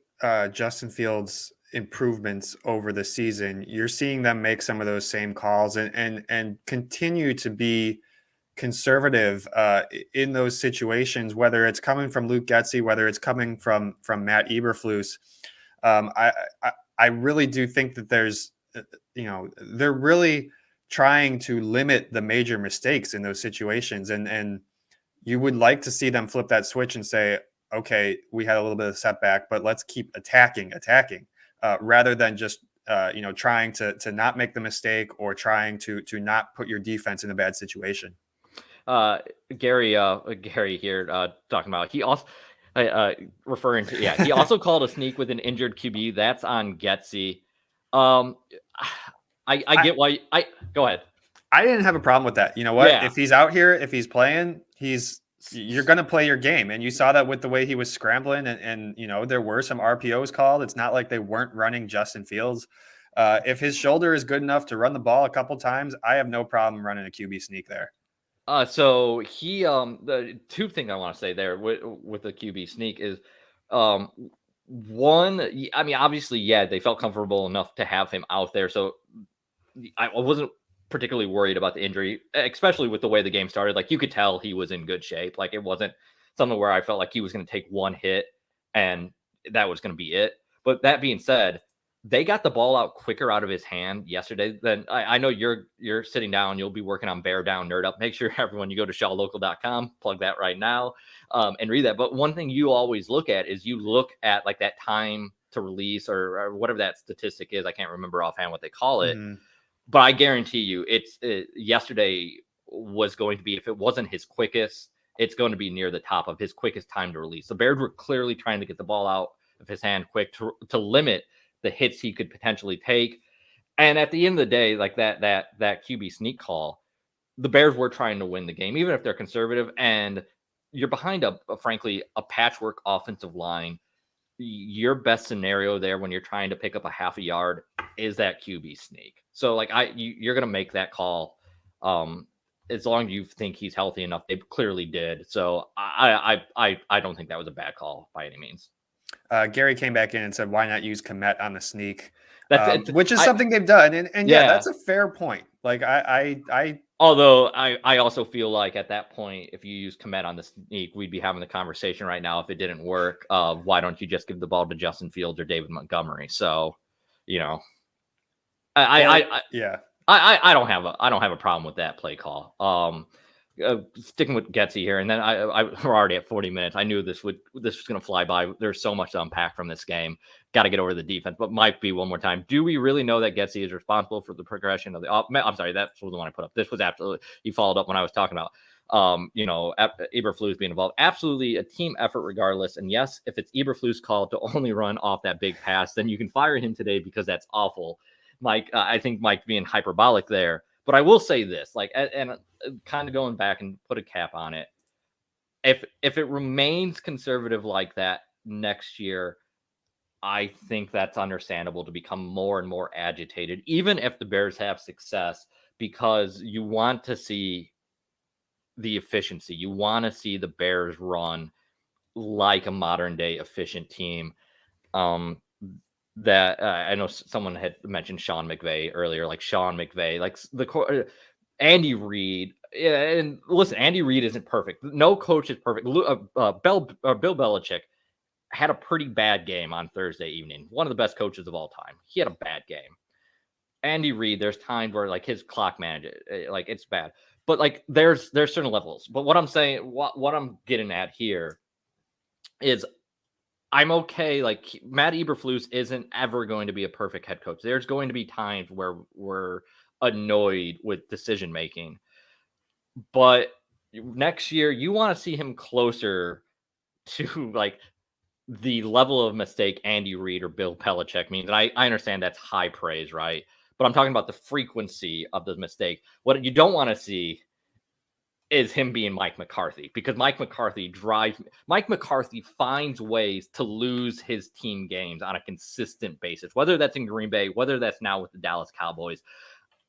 Justin Fields' improvements over the season, you're seeing them make some of those same calls and continue to be conservative in those situations, whether it's coming from Luke Getsy, whether it's coming from Matt Eberflus. I really do think that there's, they're really trying to limit the major mistakes in those situations. And you would like to see them flip that switch and say, okay, we had a little bit of setback, but let's keep attacking, rather than just, trying to not make the mistake or trying to not put your defense in a bad situation. Gary here talking about, he also referring to, he also called a sneak with an injured QB. That's on Getsy. I get why. Go ahead. I didn't have a problem with that. You know what? Yeah. If he's out here, if he's playing, you're going to play your game. And you saw that with the way he was scrambling, and there were some RPOs called. It's not like they weren't running Justin Fields. If his shoulder is good enough to run the ball a couple times, I have no problem running a QB sneak there. So he, the 2 things I want to say there with the QB sneak is, one, I mean, obviously, they felt comfortable enough to have him out there. So I wasn't particularly worried about the injury, especially with the way the game started. Like you could tell he was in good shape. Like it wasn't something where I felt like he was going to take one hit and that was going to be it. But that being said, they got the ball out quicker out of his hand yesterday than I know you're sitting down. You'll be working on Bear Down Nerd Up. Make sure everyone you go to shawlocal.com, plug that right now, and read that. But one thing you always look at is you look at like that time to release or whatever that statistic is. I can't remember offhand what they call it, Mm-hmm. but I guarantee you yesterday was going to be, if it wasn't his quickest, it's going to be near the top of his quickest time to release. The Bears were clearly trying to get the ball out of his hand quick to limit the hits he could potentially take. And at the end of the day, like that QB sneak call, the Bears were trying to win the game, even if they're conservative. And you're behind frankly, a patchwork offensive line. Your best scenario there when you're trying to pick up a half a yard is that QB sneak. So like you're gonna make that call. As long as you think he's healthy enough, they clearly did. So I don't think that was a bad call by any means. Gary came back in and said, "Why not use Komet on the sneak?" That's Which is something they've done, and yeah, yeah, that's a fair point. Like although I also feel like at that point, if you use Komet on the sneak, we'd be having the conversation right now if it didn't work. Why don't you just give the ball to Justin Fields or David Montgomery? So, you know, yeah. I don't have a problem with that play call. Sticking with Getsy here, and then we're already at 40 minutes. I knew this was going to fly by. There's so much to unpack from this game. Got to get over the defense, but Mike B, one more time. Do we really know that Getsy is responsible for the progression of the? I'm sorry, that's the one I put up. This was absolutely. He followed up when I was talking about. Eberflus being involved. Absolutely a team effort regardless. And yes, if it's Eberflus' call to only run off that big pass, then you can fire him today because that's awful. Mike, I think Mike being hyperbolic there. But I will say this, like, and kind of going back and put a cap on it. If it remains conservative like that next year, I think that's understandable to become more and more agitated, even if the Bears have success, because you want to see the efficiency. You want to see the Bears run like a modern day efficient team. That I know someone had mentioned Sean McVay earlier, like Sean McVay, like Andy Reid. Yeah, and listen, Andy Reid isn't perfect. No coach is perfect. Bill Belichick had a pretty bad game on Thursday evening. One of the best coaches of all time. He had a bad game. Andy Reid, there's times where like his clock management, like it's bad. But like there's certain levels. But what I'm saying, what I'm getting at here is I'm okay. Like Matt Eberflus isn't ever going to be a perfect head coach. There's going to be times where we're annoyed with decision making. But next year, you want to see him closer to like the level of mistake Andy Reid or Bill Belichick means. And I understand that's high praise, right? But I'm talking about the frequency of the mistake. What you don't want to see is him being Mike McCarthy, because Mike McCarthy finds ways to lose his team games on a consistent basis, whether that's in Green Bay, whether that's now with the Dallas Cowboys.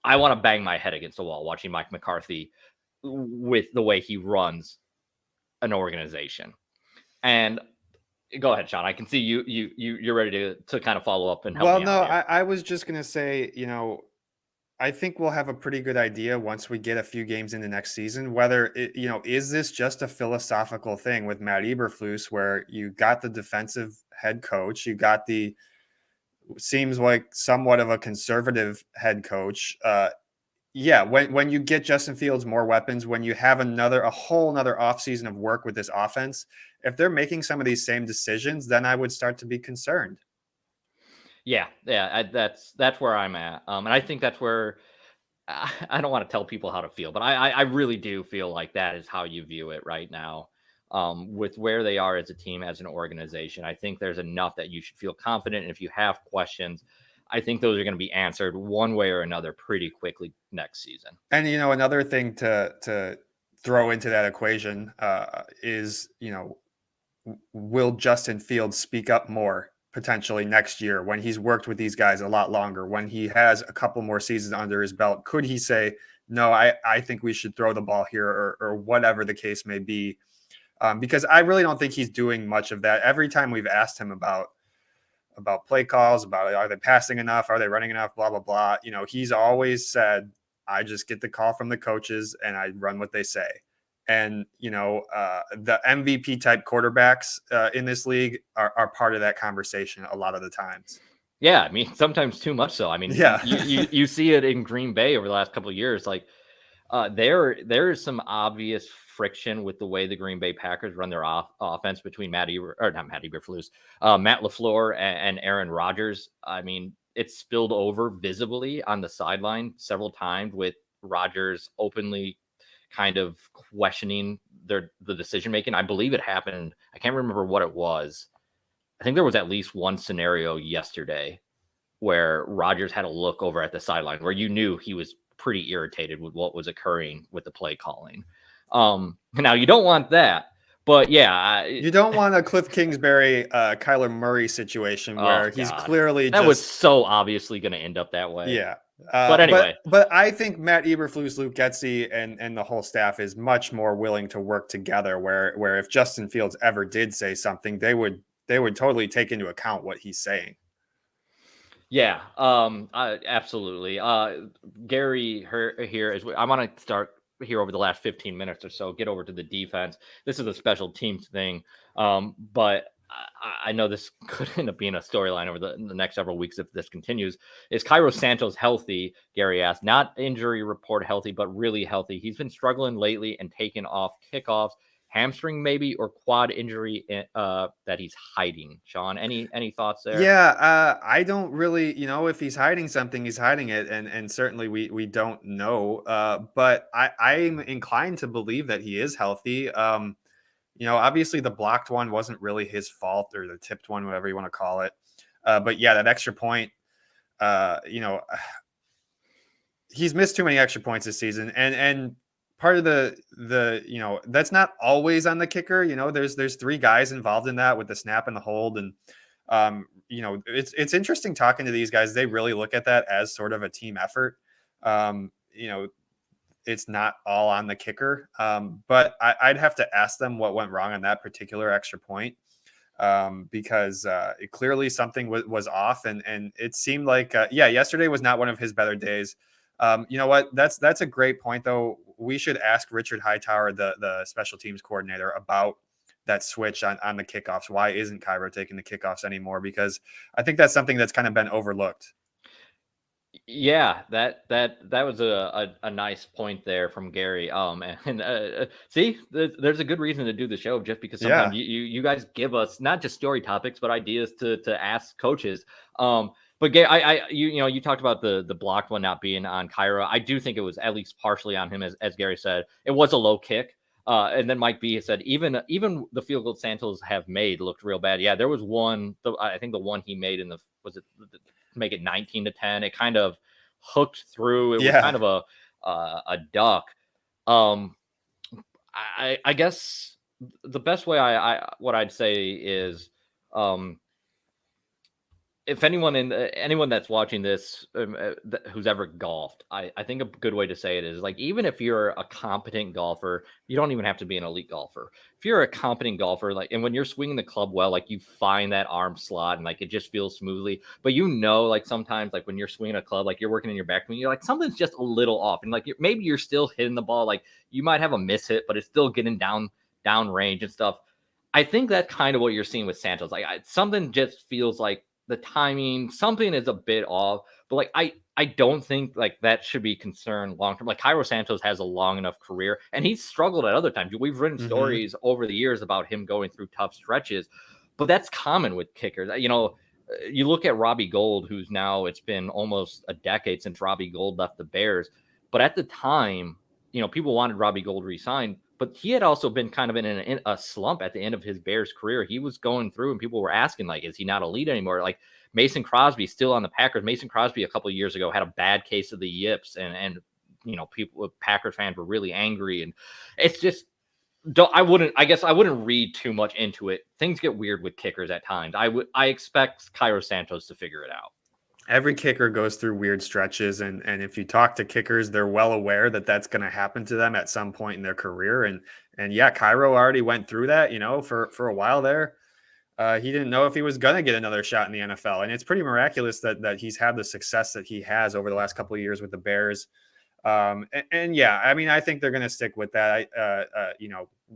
I want to bang my head against the wall watching Mike McCarthy with the way he runs an organization. And go ahead, Sean. I can see you're ready to kind of follow up and help me out here. I was just going to say, I think we'll have a pretty good idea once we get a few games into next season, whether is this just a philosophical thing with Matt Eberflus where you got the defensive head coach, you got seems like somewhat of a conservative head coach. When you get Justin Fields more weapons, when you have a whole another offseason of work with this offense, if they're making some of these same decisions, then I would start to be concerned. Yeah, that's where I'm at, and I think that's where I don't want to tell people how to feel, but I really do feel like that is how you view it right now, with where they are as a team, as an organization. I think there's enough that you should feel confident, and if you have questions, I think those are going to be answered one way or another pretty quickly next season. And another thing to throw into that equation is will Justin Fields speak up more potentially next year when he's worked with these guys a lot longer, when he has a couple more seasons under his belt? Could he say, no, I think we should throw the ball here, or whatever the case may be? Because I really don't think he's doing much of that. Every time we've asked him about play calls, about are they passing enough, are they running enough, blah, blah, blah, he's always said, I just get the call from the coaches and I run what they say. And, the MVP type quarterbacks in this league are part of that conversation a lot of the times. Yeah, I mean, sometimes too much so. I mean, Yeah. you see it in Green Bay over the last couple of years. Like, there is some obvious friction with the way the Green Bay Packers run their offense between Matt LaFleur and Aaron Rodgers. I mean, it's spilled over visibly on the sideline several times with Rodgers openly kind of questioning the decision making. I believe it happened. I can't remember what it was. I think there was at least one scenario yesterday where Rodgers had a look over at the sideline where you knew he was pretty irritated with what was occurring with the play calling. Now you don't want that, but yeah, You don't want a Cliff Kingsbury, Kyler Murray situation oh where he's god, clearly that was just so obviously going to end up that way. yeah. But anyway, But I think Matt Eberflus, Luke Getsy, and the whole staff is much more willing to work together. Where if Justin Fields ever did say something, they would totally take into account what he's saying. yeah, absolutely. Gary here is. I want to start here over the last 15 minutes or so. Get over to the defense. This is a special teams thing, but I know this could end up being a storyline over the next several weeks if this continues. Is Cairo Santos healthy? Gary asked. Not injury report healthy, but really healthy. He's been struggling lately and taking off kickoffs. Hamstring maybe or quad injury that he's hiding. Sean, any thoughts there? Yeah, I don't really, if he's hiding something, he's hiding it, and certainly we don't know. But I'm inclined to believe that he is healthy. Obviously the blocked one wasn't really his fault, or the tipped one, whatever you want to call it. But yeah, that extra point, uh, you know, he's missed too many extra points this season, and part of the that's not always on the kicker. There's three guys involved in that with the snap and the hold, and it's interesting talking to these guys. They really look at that as sort of a team effort. Um, you know, it's not all on the kicker, but I'd have to ask them what went wrong on that particular extra point, because clearly something was off, and it seemed like yesterday was not one of his better days. You know what? That's a great point, though. We should ask Richard Hightower, the special teams coordinator, about that switch on the kickoffs. Why isn't Cairo taking the kickoffs anymore? Because I think that's something that's kind of been overlooked. Yeah, that was a nice point there from Gary. And see, there's a good reason to do the show, just because sometimes Yeah. you guys give us not just story topics but ideas to ask coaches. But Gary, you talked about the blocked one not being on Cairo. I do think it was at least partially on him, as Gary said. It was a low kick. And then Mike B said even the field goal Santos have made looked real bad. Yeah, there was one. I think the one he made in make it 19-10. It kind of hooked through. It was Yeah. kind of a duck. I guess the best way what I'd say is, if anyone that's watching this, who's ever golfed, I think a good way to say it is, like, even if you're a competent golfer, you don't even have to be an elite golfer. If you're a competent golfer, like, and when you're swinging the club well, like, you find that arm slot and like it just feels smoothly. But like, sometimes, like, when you're swinging a club, like, you're working in your back swing, you're like, something's just a little off, and like maybe you're still hitting the ball, like, you might have a miss hit, but it's still getting down range and stuff. I think that's kind of what you're seeing with Santos. Like, something just feels like the timing, something is a bit off, but like, I don't think like that should be concerned long term. Like, Cairo Santos has a long enough career, and he's struggled at other times. We've written Hmm. stories over the years about him going through tough stretches, but that's common with kickers. You look at Robbie Gould, who's now, it's been almost a decade since Robbie Gould left the Bears, but at the time, people wanted Robbie Gould re-signed, but he had also been kind of in a slump at the end of his Bears career. He was going through, and people were asking, like, is he not elite anymore? Like, Mason Crosby still on the Packers. Mason Crosby a couple of years ago had a bad case of the yips, and people, Packers fans were really angry, and it's just, I guess I wouldn't read too much into it. Things get weird with kickers at times. I expect Cairo Santos to figure it out. Every kicker goes through weird stretches, and if you talk to kickers, they're well aware that that's going to happen to them at some point in their career. And yeah, Cairo already went through that, for a while there. He didn't know if he was going to get another shot in the NFL, and it's pretty miraculous that he's had the success that he has over the last couple of years with the Bears. And yeah, I mean, I think they're going to stick with that.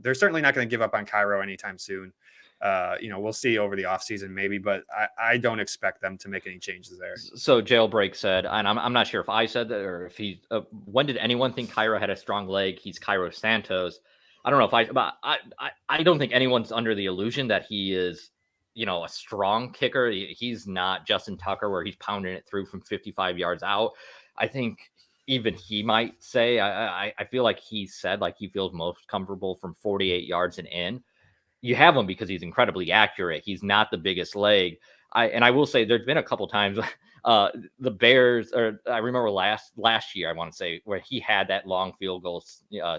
They're certainly not going to give up on Cairo anytime soon. We'll see over the offseason maybe, but I don't expect them to make any changes there. So Jailbreak said, and I'm not sure if I said that or if he. When did anyone think Cairo had a strong leg? He's Cairo Santos. I don't know if I don't think anyone's under the illusion that he is, a strong kicker. He's not Justin Tucker where he's pounding it through from 55 yards out. I think even he might say, I feel like he said like he feels most comfortable from 48 yards and in. You have him because he's incredibly accurate. He's not the biggest leg. I will say there's been a couple times the Bears, or I remember last year, I want to say, where he had that long field goal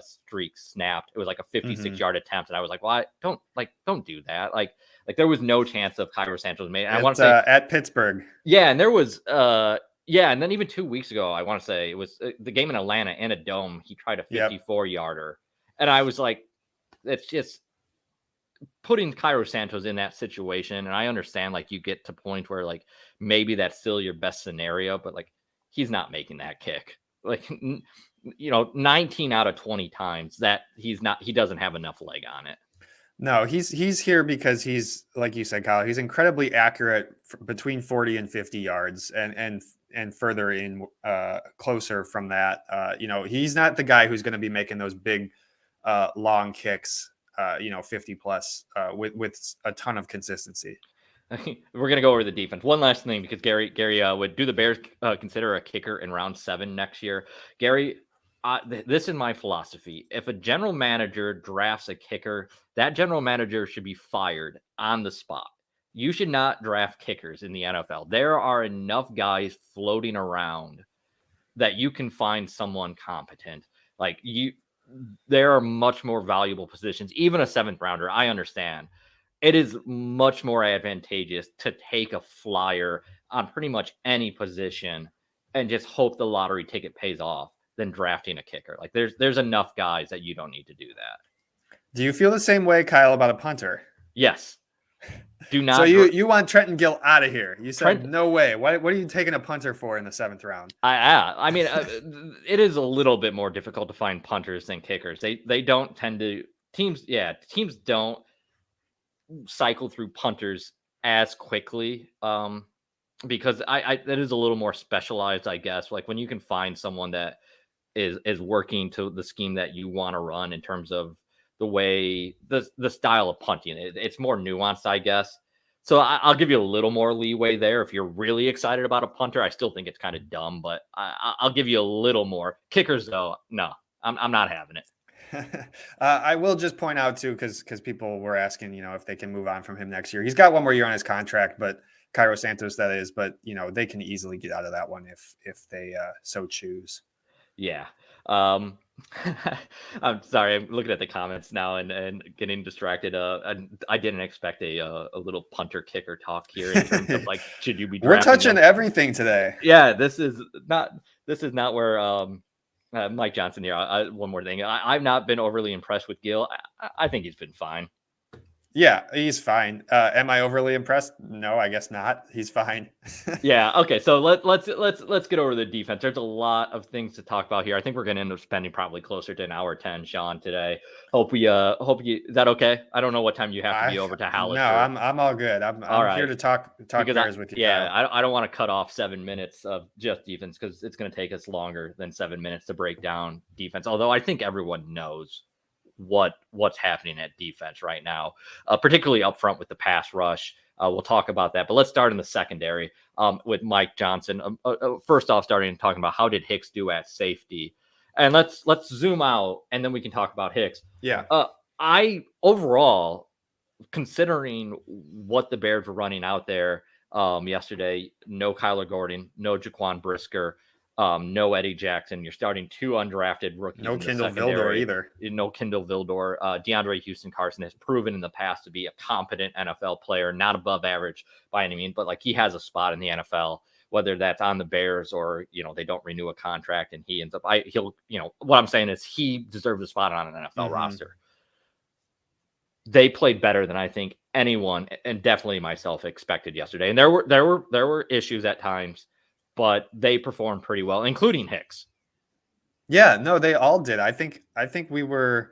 streak snapped. It was like a 56-yard attempt, and I was like, "Well, don't do that." Like there was no chance of Cairo Santos made. And I want to say at Pittsburgh. Yeah, and there was and then even 2 weeks ago, I want to say it was the game in Atlanta in a dome. He tried a 54-yarder, and I was like, it's just putting Cairo Santos in that situation. And I understand like you get to point where like maybe that's still your best scenario, but like he's not making that kick. Like 19 out of 20 times that he doesn't have enough leg on it. No, he's here because he's, like you said, Kyle, he's incredibly accurate between 40 and 50 yards and further in closer from that. He's not the guy who's going to be making those big long kicks 50 plus with a ton of consistency. We're going to go over the defense. One last thing, because Gary would do the Bears consider a kicker in round 7 next year? Gary, this is my philosophy. If a general manager drafts a kicker, that general manager should be fired on the spot. You should not draft kickers in the NFL. There are enough guys floating around that you can find someone competent. There are much more valuable positions. Even a 7th rounder, I understand. It is much more advantageous to take a flyer on pretty much any position and just hope the lottery ticket pays off than drafting a kicker. Like there's enough guys that you don't need to do that. Do you feel the same way, Kyle, about a punter? Yes. Do not. So you want Trenton Gill out of here? You said no way. What are you taking a punter for in the 7th round? I mean, it is a little bit more difficult to find punters than kickers. They don't tend to teams don't cycle through punters as quickly because that is a little more specialized, I guess. Like when you can find someone that is working to the scheme that you want to run in terms of the way the style of punting. It's more nuanced, I guess. So I'll give you a little more leeway there. If you're really excited about a punter, I still think it's kind of dumb, but I'll give you a little more. Kickers, though, no, I'm not having it. I will just point out too, because people were asking, if they can move on from him next year. He's got one more year on his contract, but Cairo Santos, that is. But they can easily get out of that one if they so choose. Yeah. I'm sorry. I'm looking at the comments now and getting distracted. I didn't expect a little punter kicker talk here in terms of like, should you be? We're touching everything today. Yeah, this is not where Mike Johnson here. One more thing. I've not been overly impressed with Gill. I think he's been fine. Yeah, he's fine. Am I overly impressed? No, I guess not. He's fine. Yeah. Okay. So let's get over the defense. There's a lot of things to talk about here. I think we're going to end up spending probably closer to an hour 10, Sean, today. Hope you. Is that okay? I don't know what time you have to be over to Hallister. No, I'm all good. I'm right. Here to talk Bears with you. Yeah, I don't want to cut off 7 minutes of just defense because it's going to take us longer than 7 minutes to break down defense. Although I think everyone knows what's happening at defense right now, particularly up front with the pass rush. We'll talk about that, but let's start in the secondary with Mike Johnson. First off, starting talking about how did Hicks do at safety, and let's zoom out, and then we can talk about Hicks. Yeah. I overall, considering what the Bears were running out there yesterday, no Kyler Gordon, no Jaquan Brisker. No Eddie Jackson. You're starting 2 undrafted rookies. No Kindle Vildor either. No Kindle Vildor. DeAndre Houston Carson has proven in the past to be a competent NFL player, not above average by any means, but like he has a spot in the NFL, whether that's on the Bears or, they don't renew a contract and he ends up, what I'm saying is he deserves a spot on an NFL roster. They played better than I think anyone, and definitely myself, expected yesterday. And there were issues at times, but they performed pretty well, including Hicks. Yeah, no, they all did. I think we were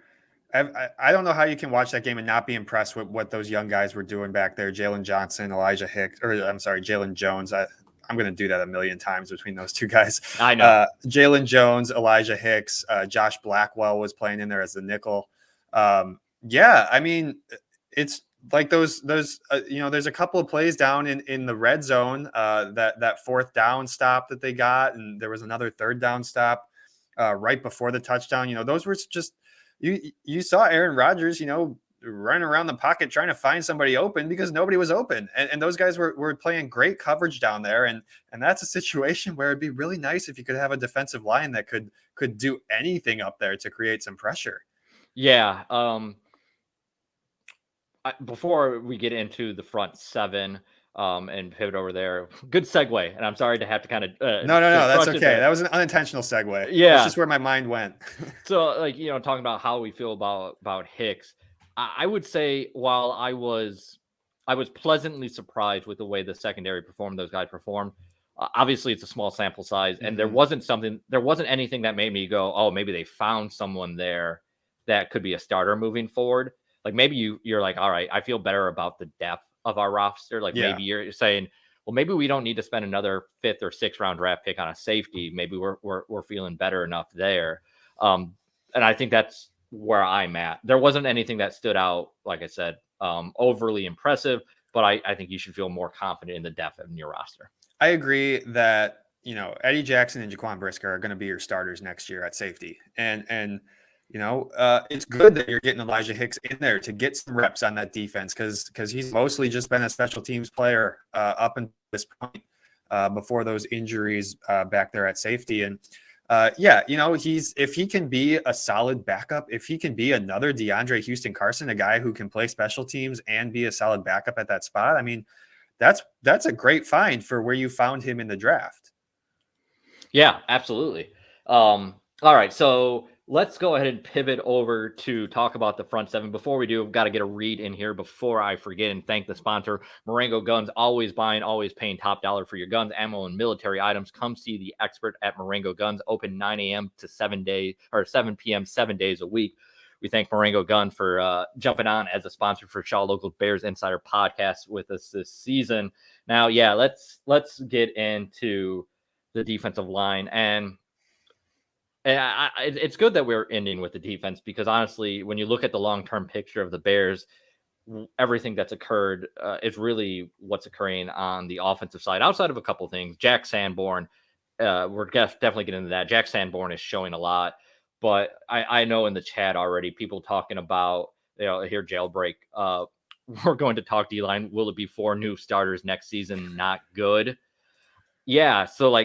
I don't know how you can watch that game and not be impressed with what those young guys were doing back there. Jalen Johnson, Jalen Jones. I'm going to do that a million times between those two guys. I know. Jalen Jones, Elijah Hicks, Josh Blackwell was playing in there as the nickel. Yeah, I mean, it's like those there's a couple of plays down in the red zone, that fourth down stop that they got, and there was another third down stop right before the touchdown. Those were just you saw Aaron Rodgers, running around the pocket trying to find somebody open because nobody was open. And those guys were playing great coverage down there. And that's a situation where it'd be really nice if you could have a defensive line that could do anything up there to create some pressure. Yeah. Before we get into the front seven, and pivot over there, good segue. And I'm sorry to have to kind of no, that's okay. That was an unintentional segue. Yeah, that's just where my mind went. So, talking about how we feel about Hicks, I would say while I was pleasantly surprised with the way the secondary performed, those guys performed. Obviously, it's a small sample size, and there wasn't anything that made me go, oh, maybe they found someone there that could be a starter moving forward. Like maybe you're like, all right, I feel better about the depth of our roster. Like maybe you're saying, well, maybe we don't need to spend another 5th or 6th round draft pick on a safety. Maybe we're feeling better enough there. And I think that's where I'm at. There wasn't anything that stood out, like I said, overly impressive, but I think you should feel more confident in the depth in your roster. I agree that, Eddie Jackson and Jaquan Brisker are going to be your starters next year at safety. And it's good that you're getting Elijah Hicks in there to get some reps on that defense because he's mostly just been a special teams player up until this point before those injuries back there at safety. And if he can be a solid backup, if he can be another DeAndre Houston Carson, a guy who can play special teams and be a solid backup at that spot, I mean, that's a great find for where you found him in the draft. Yeah, absolutely. All right, so let's go ahead and pivot over to talk about the front seven. Before we do, I've got to get a read in here before I forget and thank the sponsor, Marengo Guns. Always buying, always paying top dollar for your guns, ammo, and military items. Come see the expert at Marengo Guns. Open 9 a.m. to 7 p.m. 7 days a week. We thank Marengo Gun for jumping on as a sponsor for Shaw Local Bears Insider Podcast with us this season. Now, yeah, let's get into the defensive line. And it's good that we're ending with the defense because honestly, when you look at the long-term picture of the Bears, everything that's occurred is really what's occurring on the offensive side. Outside of a couple of things, Jack Sanborn, we're definitely getting into that. Jack Sanborn is showing a lot, but I know in the chat already people talking about here jailbreak. We're going to talk D-line. Will it be 4 new starters next season? Not good. Yeah, so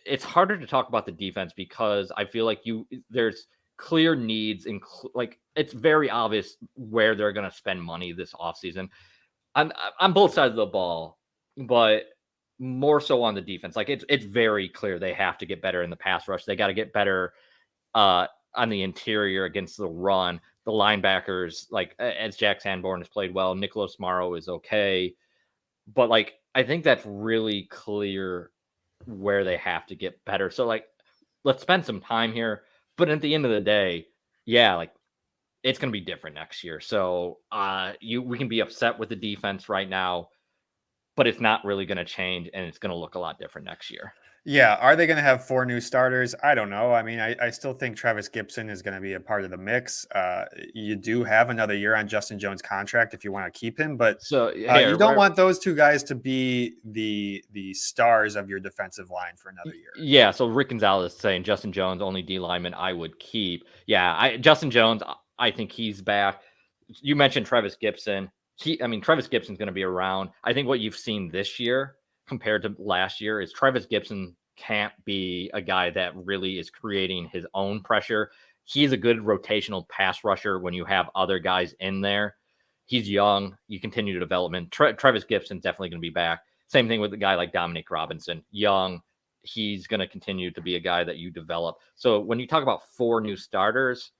it's harder to talk about the defense because I feel like there's clear needs and it's very obvious where they're going to spend money this offseason. On both sides of the ball, but more so on the defense. It's very clear they have to get better in the pass rush. They got to get better on the interior against the run. The linebackers, as Jack Sanborn has played well, Nicholas Morrow is okay, but I think that's really clear where they have to get better. So let's spend some time here, but at the end of the day, it's going to be different next year. So we can be upset with the defense right now, but it's not really going to change and it's going to look a lot different next year. Yeah. Are they going to have 4 new starters? I don't know. I mean, I still think Travis Gibson is going to be a part of the mix. You do have another year on Justin Jones' contract if you want to keep him, but you don't want those 2 guys to be the stars of your defensive line for another year. Yeah. So Rick Gonzalez saying Justin Jones, only D lineman I would keep. Yeah. Justin Jones, I think he's back. You mentioned Travis Gibson. Travis Gibson's going to be around. I think what you've seen this year compared to last year is Travis Gibson can't be a guy that really is creating his own pressure. He's a good rotational pass rusher when you have other guys in there. He's young. You continue development. Travis Gibson's definitely going to be back. Same thing with a guy like Dominic Robinson. Young. He's going to continue to be a guy that you develop. So when you talk about 4 new starters,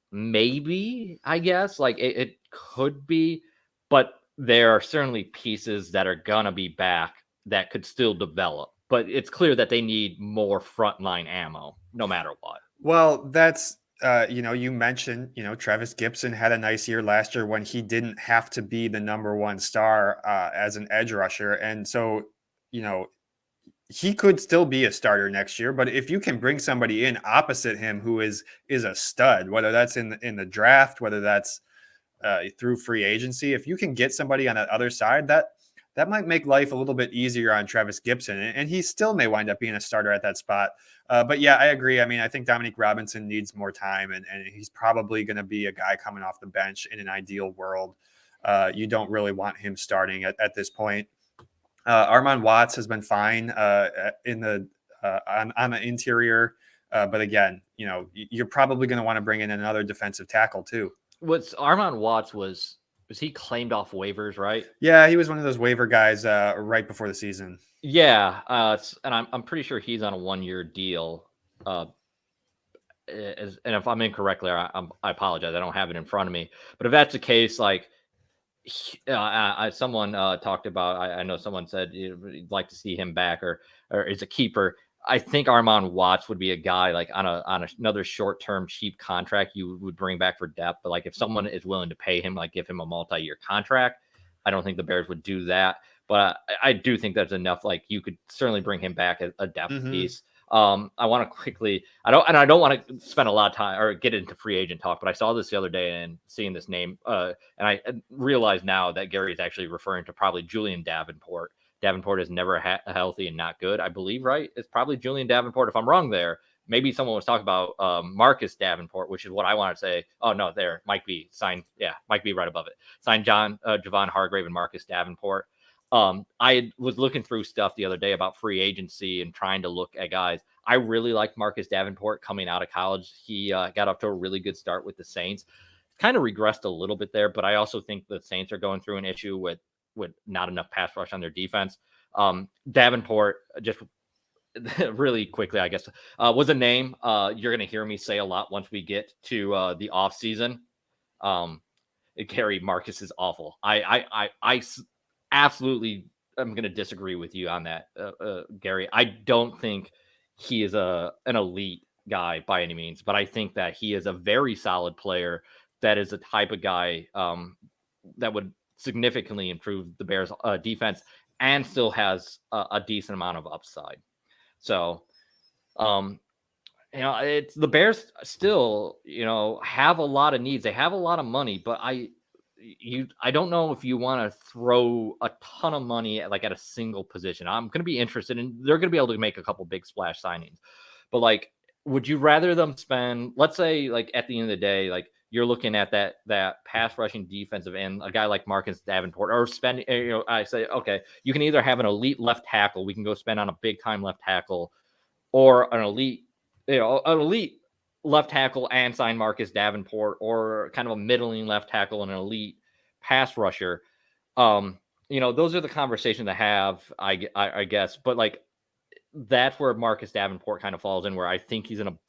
maybe, I guess, it could be, but there are certainly pieces that are going to be back that could still develop, but it's clear that they need more frontline ammo no matter what. Well, that's You mentioned, Travis Gibson had a nice year last year when he didn't have to be the number one star as an edge rusher. And so, you know, he could still be a starter next year, but if you can bring somebody in opposite him who is a stud, whether that's in the draft, whether that's through free agency, if you can get somebody on that other side, that might make life a little bit easier on Travis Gibson, and he still may wind up being a starter at that spot. But yeah, I agree. I mean, I think Dominique Robinson needs more time, and he's probably going to be a guy coming off the bench in an ideal world. You don't really want him starting at this point. Armand Watts has been fine in the on the interior, but again, you're probably going to want to bring in another defensive tackle too. What's Armand Watts was he claimed off waivers, right? Yeah, he was one of those waiver guys right before the season. Yeah, and I'm pretty sure he's on a 1-year deal. And if I'm incorrect there, I apologize. I don't have it in front of me. But if that's the case, like someone talked about, I know someone said you'd like to see him back or is a keeper. I think Armand Watts would be a guy like on another short-term cheap contract you would bring back for depth. But like if someone is willing to pay him, like give him a multi-year contract, I don't think the Bears would do that. But I do think that's enough. Like you could certainly bring him back as a depth piece. I want to quickly, I don't want to spend a lot of time or get into free agent talk, but I saw this the other day and seeing this name, and I realize now that Gary is actually referring to probably Julian Davenport. Davenport is never healthy and not good, I believe, right? It's probably Julian Davenport. If I'm wrong there, maybe someone was talking about Marcus Davenport, which is what I want to say. Oh, no, there, Mike B. signed. Yeah, Mike B. right above it. Signed Javon Hargrave and Marcus Davenport. I was looking through stuff the other day about free agency and trying to look at guys. I really like Marcus Davenport coming out of college. He got up to a really good start with the Saints. Kind of regressed a little bit there, but I also think the Saints are going through an issue with not enough pass rush on their defense. Davenport, just really quickly, I guess, was a name you're going to hear me say a lot once we get to the offseason. Gary, Marcus is awful. I absolutely I'm going to disagree with you on that, Gary. I don't think he is an elite guy by any means, but I think that he is a very solid player that is the type of guy that would significantly improve the Bears defense and still has a decent amount of upside. So, it's the Bears still, have a lot of needs. They have a lot of money, but I don't know if you want to throw a ton of money at a single position. I'm going to be interested in, they're going to be able to make a couple big splash signings, but would you rather them spend, let's say, at the end of the day, you're looking at that pass rushing defensive end, a guy like Marcus Davenport, or spending, I say, okay, you can either have an elite left tackle, we can go spend on a big time left tackle, or an elite left tackle and sign Marcus Davenport, or kind of a middling left tackle and an elite pass rusher. Those are the conversations to have, I guess. But that's where Marcus Davenport kind of falls in, where I think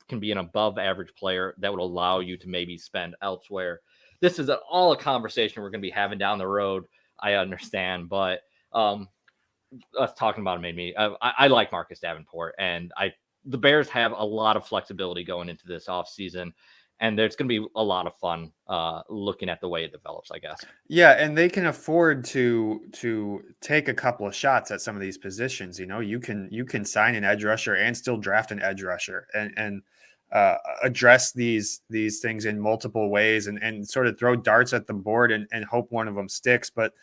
can be an above average player that would allow you to maybe spend elsewhere. This is all a conversation we're going to be having down the road. I understand, but us talking about it made me. I like Marcus Davenport, and the Bears have a lot of flexibility going into this offseason, and there's going to be a lot of fun looking at the way it develops, I guess. Yeah, and they can afford to take a couple of shots at some of these positions. You can sign an edge rusher and still draft an edge rusher, and address these things in multiple ways, and sort of throw darts at the board and hope one of them sticks. But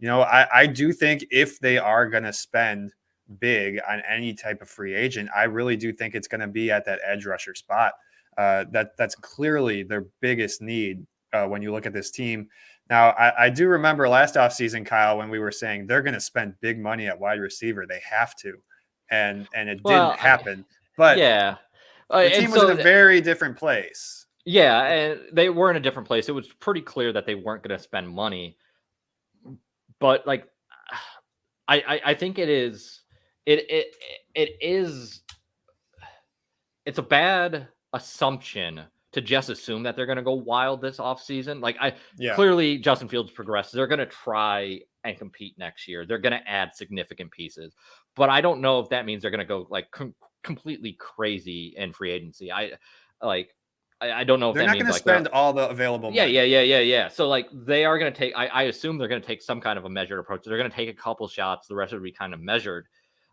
I do think if they are going to spend big on any type of free agent, I really do think it's going to be at that edge rusher spot. That's clearly their biggest need when you look at this team. Now, I do remember last offseason, Kyle, when we were saying they're going to spend big money at wide receiver. They have to. And it didn't happen. But yeah, the team was in a very different place. Yeah, and they were in a different place. It was pretty clear that they weren't going to spend money. But I think it is it's a bad assumption to just assume that they're going to go wild this offseason. Clearly Justin Fields progressed. They're going to try and compete next year. They're going to add significant pieces, but I don't know if that means they're going to go completely crazy in free agency. I don't know if they're that not means going to like spend all the available money. Yeah. So like they are going to take. I assume they're going to take some kind of a measured approach. They're going to take a couple shots. The rest will be kind of measured.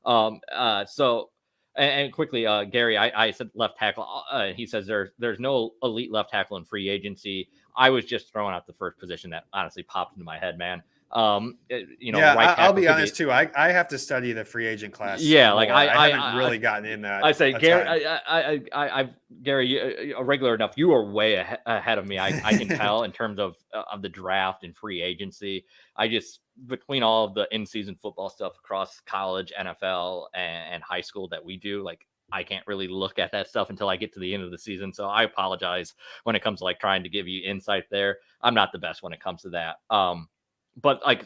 So and quickly, Gary, I said left tackle. He says there's no elite left tackle in free agency. I was just throwing out the first position that honestly popped into my head, man. Right I'll tackle be could honest be. too. I have to study the free agent class Yeah, like more. I haven't really gotten in that I say, a Gary, ton. I've Gary, a regular enough. You are way ahead of me. I can tell in terms of the draft and free agency. I just between all of the in-season football stuff across college, NFL, and high school that we do, like I can't really look at that stuff until I get to the end of the season. So I apologize when it comes to like trying to give you insight there. I'm not the best when it comes to that. But like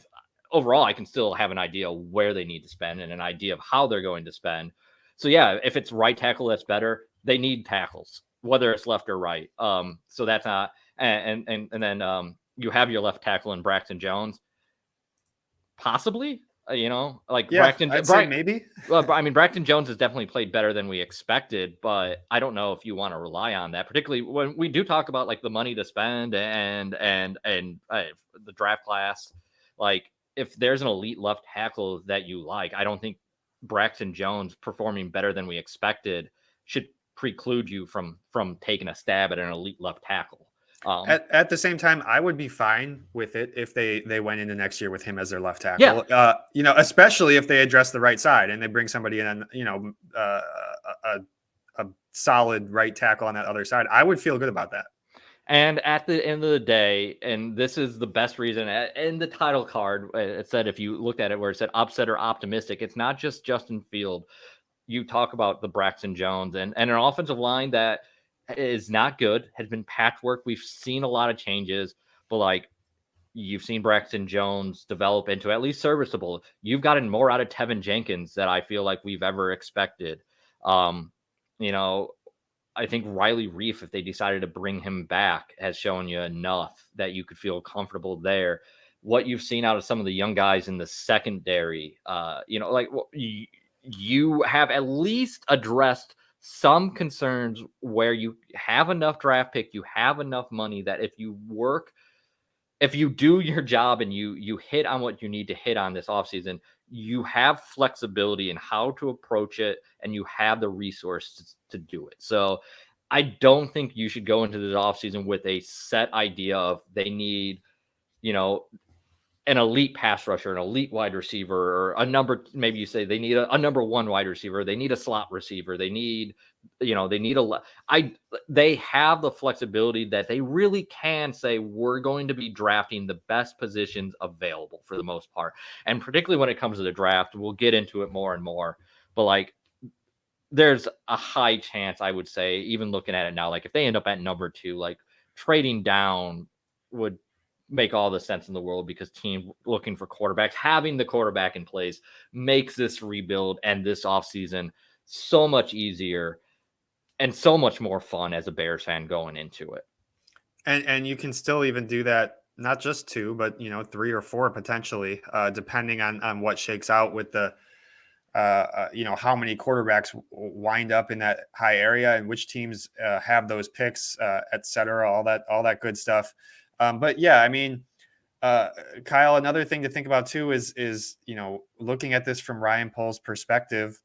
overall, I can still have an idea where they need to spend and an idea of how they're going to spend. So yeah, if it's right tackle, that's better. They need tackles, whether it's left or right. So that's not, and then you have your left tackle in Braxton Jones, possibly. Like Yeah, I'd say maybe. Well, I mean, Braxton Jones has definitely played better than we expected, but I don't know if you want to rely on that, particularly when we do talk about like the money to spend and the draft class. Like, if there's an elite left tackle that you like, I don't think Braxton Jones performing better than we expected should preclude you from taking a stab at an elite left tackle. At the same time, I would be fine with it if they went into next year with him as their left Yeah, tackle. Especially if they address the right side and they bring somebody in, a solid right tackle on that other side. I would feel good about that. and at the end of the day, and this is the best reason, in the title card, it said, if you looked at it where it said upset or optimistic, it's not just Justin Field. You talk about the Braxton Jones and an offensive line that is not good, has been patchwork. We've seen a lot of changes, but like you've seen Braxton Jones develop into at least serviceable. You've gotten more out of Tevin Jenkins that I feel like we've ever expected. Um, you know, I think Riley Reef, if they decided to bring him back, has shown you enough that you could feel comfortable there. What you've seen out of some of the young guys in the secondary, you have at least addressed some concerns where you have enough draft pick, you have enough money that if you do your job and you hit on what you need to hit on this offseason, you have flexibility in how to approach it and you have the resources to do it. So I don't think you should go into this offseason with a set idea of they need, an elite pass rusher, an elite wide receiver, or maybe you say they need a number one wide receiver. They need a slot receiver. They need, they have the flexibility that they really can say, we're going to be drafting the best positions available for the most part. And particularly when it comes to the draft, we'll get into it more and more, but like, there's a high chance, I would say, even looking at it now, like if they end up at number 2, like trading down would make all the sense in the world because team looking for quarterbacks, having the quarterback in place makes this rebuild and this offseason so much easier and so much more fun as a Bears fan going into it. And you can still even do that, not just 2, but 3 or 4 potentially, depending on what shakes out with the how many quarterbacks wind up in that high area and which teams have those picks, et cetera, all that good stuff. But yeah, I mean, Kyle, another thing to think about too is looking at this from Ryan Pohl's perspective.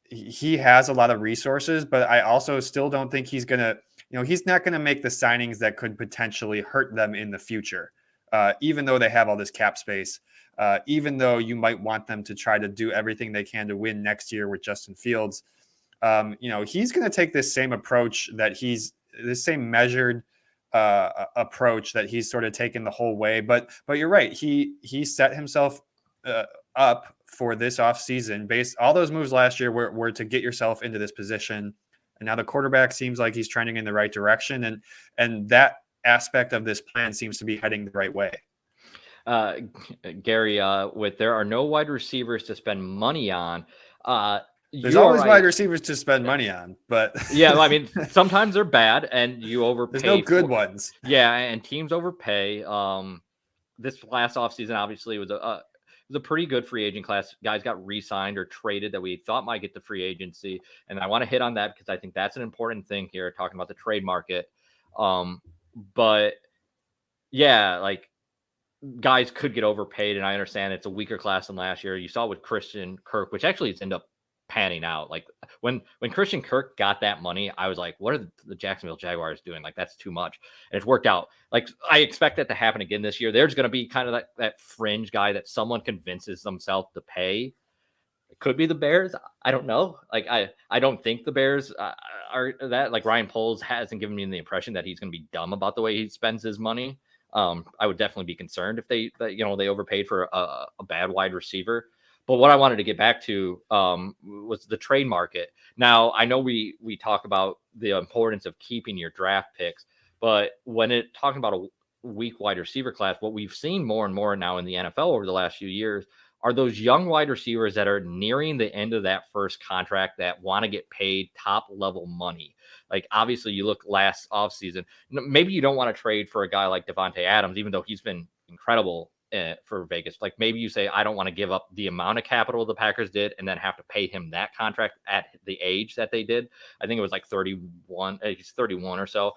He has a lot of resources, but I also still don't think he's gonna, he's not gonna make the signings that could potentially hurt them in the future, even though they have all this cap space. Even though you might want them to try to do everything they can to win next year with Justin Fields, he's going to take this same approach this same measured approach that he's sort of taken the whole way. But you're right. He set himself up for this offseason. All those moves last year were to get yourself into this position. And now the quarterback seems like he's trending in the right direction. And that aspect of this plan seems to be heading the right way. Gary, with there are no wide receivers to spend money on. There's always wide receivers to spend money on, but yeah, I mean, sometimes they're bad and you overpay. There's no good ones. Yeah, and teams overpay. This last offseason obviously was was a pretty good free agent class. Guys got re-signed or traded that we thought might get the free agency. And I want to hit on that because I think that's an important thing here, talking about the trade market. But yeah, like guys could get overpaid, and I understand it's a weaker class than last year. You saw with Christian Kirk, which actually it's ended up panning out. Like when Christian Kirk got that money, I was like, what are the Jacksonville Jaguars doing? Like that's too much. And it's worked out. Like I expect that to happen again this year. There's going to be kind of that fringe guy that someone convinces themselves to pay. It could be the Bears. I don't know. Like I don't think the Bears are that. Like Ryan Poles hasn't given me the impression that he's going to be dumb about the way he spends his money. I would definitely be concerned if they overpaid for a bad wide receiver. But what I wanted to get back to was the trade market. Now I know we talk about the importance of keeping your draft picks, but when talking about a weak wide receiver class, what we've seen more and more now in the NFL over the last few years are those young wide receivers that are nearing the end of that first contract that want to get paid top level money. Like obviously you look last offseason, maybe you don't want to trade for a guy like Devontae Adams, even though he's been incredible for Vegas. Like maybe you say, I don't want to give up the amount of capital the Packers did and then have to pay him that contract at the age that they did. I think it was like 31, he's 31 or so.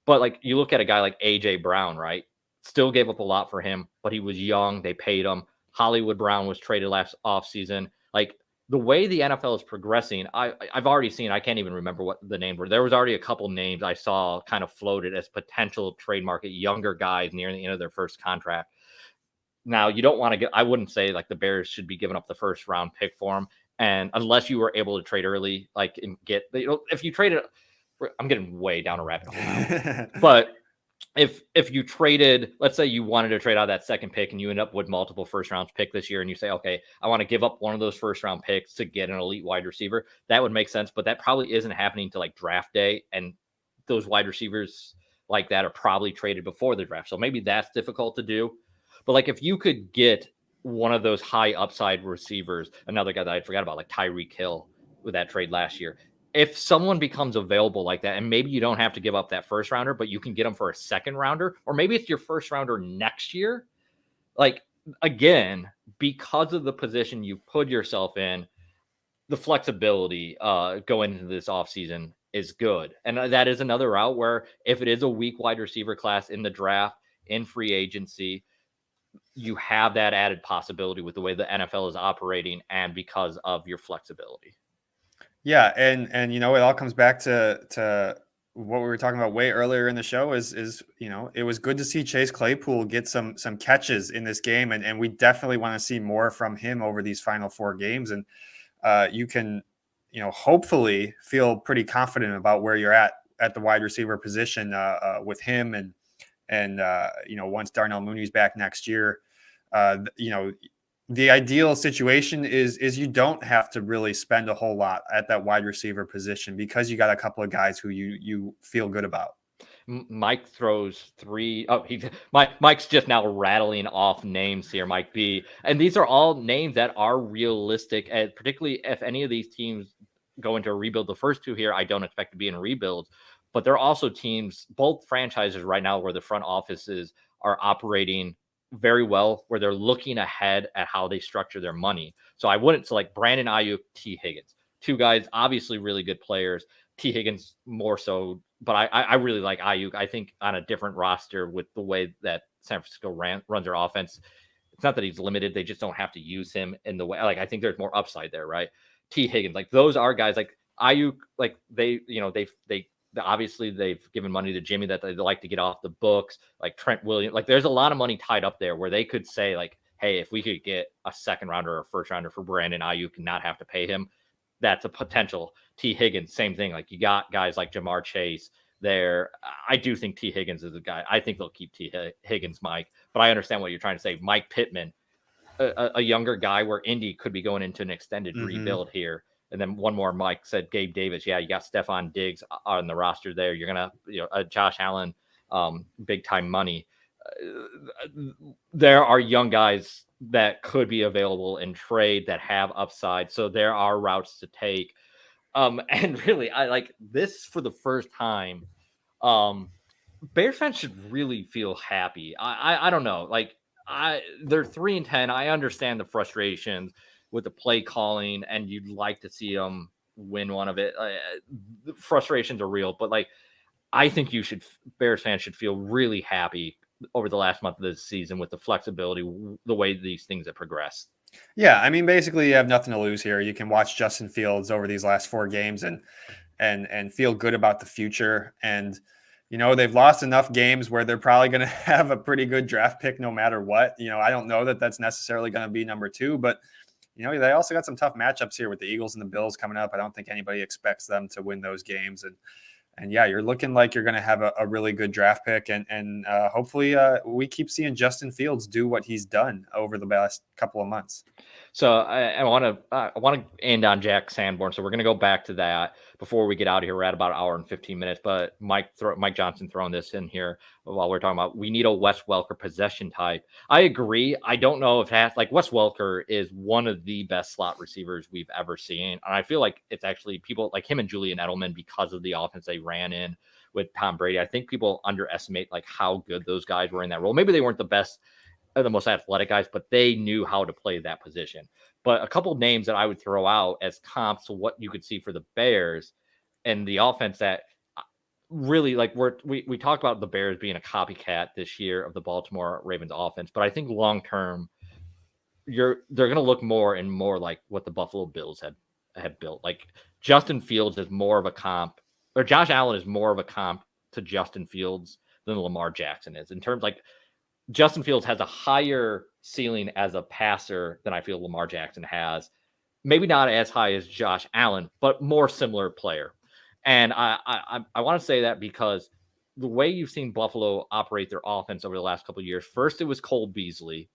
But like you look at a guy like AJ Brown, right? Still gave up a lot for him, but he was young. They paid him. Hollywood Brown was traded last offseason. Like the way the NFL is progressing, I've already seen, I can't even remember what the names were. There was already a couple names I saw kind of floated as potential trade market younger guys near the end of their first contract. Now you don't want to I wouldn't say like the Bears should be giving up the first round pick for him. And unless you were able to trade early, like and get, if you traded, I'm getting way down a rabbit hole now, but if you traded, let's say you wanted to trade out that second pick and you end up with multiple first round pick this year and you say, okay, I want to give up one of those first round picks to get an elite wide receiver, that would make sense. But that probably isn't happening to like draft day. And those wide receivers like that are probably traded before the draft. So maybe that's difficult to do. But like if you could get one of those high upside receivers, another guy that I forgot about, like Tyreek Hill with that trade last year, if someone becomes available like that, and maybe you don't have to give up that first rounder, but you can get them for a second rounder, or maybe it's your first rounder next year. Like, again, because of the position you put yourself in, the flexibility going into this offseason is good. And that is another route where if it is a weak wide receiver class in the draft, in free agency, you have that added possibility with the way the NFL is operating and because of your flexibility. Yeah, and it all comes back to what we were talking about way earlier in the show is it was good to see Chase Claypool get some catches in this game, and we definitely want to see more from him over these final 4 games. And you can hopefully feel pretty confident about where you're at the wide receiver position with him, and once Darnell Mooney's back next year, the ideal situation is you don't have to really spend a whole lot at that wide receiver position because you got a couple of guys who you feel good about. Mike throws 3. Oh, Mike's just now rattling off names here, Mike B. And these are all names that are realistic, and particularly if any of these teams go into a rebuild. The first 2 here, I don't expect to be in rebuilds, but they're also teams, both franchises right now, where the front offices are operating very well, where they're looking ahead at how they structure their money. So I wouldn't select Brandon Ayuk, T. Higgins, 2 guys, obviously really good players. T. Higgins more so, but I really like Ayuk. I think on a different roster with the way that San Francisco runs their offense, it's not that he's limited. They just don't have to use him in the way. Like I think there's more upside there, right? T. Higgins, like those are guys like Ayuk, like they obviously they've given money to Jimmy that they like to get off the books, like Trent Williams. Like there's a lot of money tied up there where they could say like, hey, if we could get a second rounder or a first rounder for Brandon Ayuk and not have to pay him, that's a potential. T. Higgins, same thing. Like you got guys like Jamar Chase there. I do think T. Higgins is a guy. I think they'll keep T. Higgins, Mike. But I understand what you're trying to say. Mike Pittman, a younger guy where Indy could be going into an extended rebuild here. And then one more, Mike said Gabe Davis. Yeah, you got Stephon Diggs on the roster there. You're going to, Josh Allen, big time money. There are young guys that could be available in trade that have upside. So there are routes to take. And really, I like this for the first time. Bears fans should really feel happy. I don't know. Like they're 3-10. I understand the frustrations with the play calling, and you'd like to see them win one of it. The frustrations are real, but like I think Bears fans should feel really happy over the last month of this season with the flexibility, the way these things have progressed. Yeah, I mean, basically, you have nothing to lose here. You can watch Justin Fields over these last 4 games and feel good about the future. And they've lost enough games where they're probably going to have a pretty good draft pick no matter what. I don't know that that's necessarily going to be number 2, but they also got some tough matchups here with the Eagles and the Bills coming up. I don't think anybody expects them to win those games. And yeah, you're looking like you're going to have a really good draft pick, and hopefully we keep seeing Justin Fields do what he's done over the last couple of months. So I want to end on Jack Sanborn. So we're going to go back to that before we get out of here. We're at about an hour and 15 minutes, but Mike Johnson throwing this in here while we're talking about we need a Wes Welker possession type. I agree. I don't know if Wes Welker is one of the best slot receivers we've ever seen, and I feel like it's actually people like him and Julian Edelman because of the offense they ran in with Tom Brady. I think people underestimate like how good those guys were in that role. Maybe they weren't the best, the most athletic guys, but they knew how to play that position. But a couple of names that I would throw out as comps to what you could see for the Bears and the offense that really like we talked about the Bears being a copycat this year of the Baltimore Ravens offense, but I think long term they're going to look more and more like what the Buffalo Bills have built. Like Justin Fields is more of a comp, or Josh Allen is more of a comp to Justin Fields than Lamar Jackson is in terms like Justin Fields has a higher ceiling as a passer than I feel Lamar Jackson has. Maybe not as high as Josh Allen, but more similar player. And I want to say that because the way you've seen Buffalo operate their offense over the last couple of years, first it was Cole Beasley,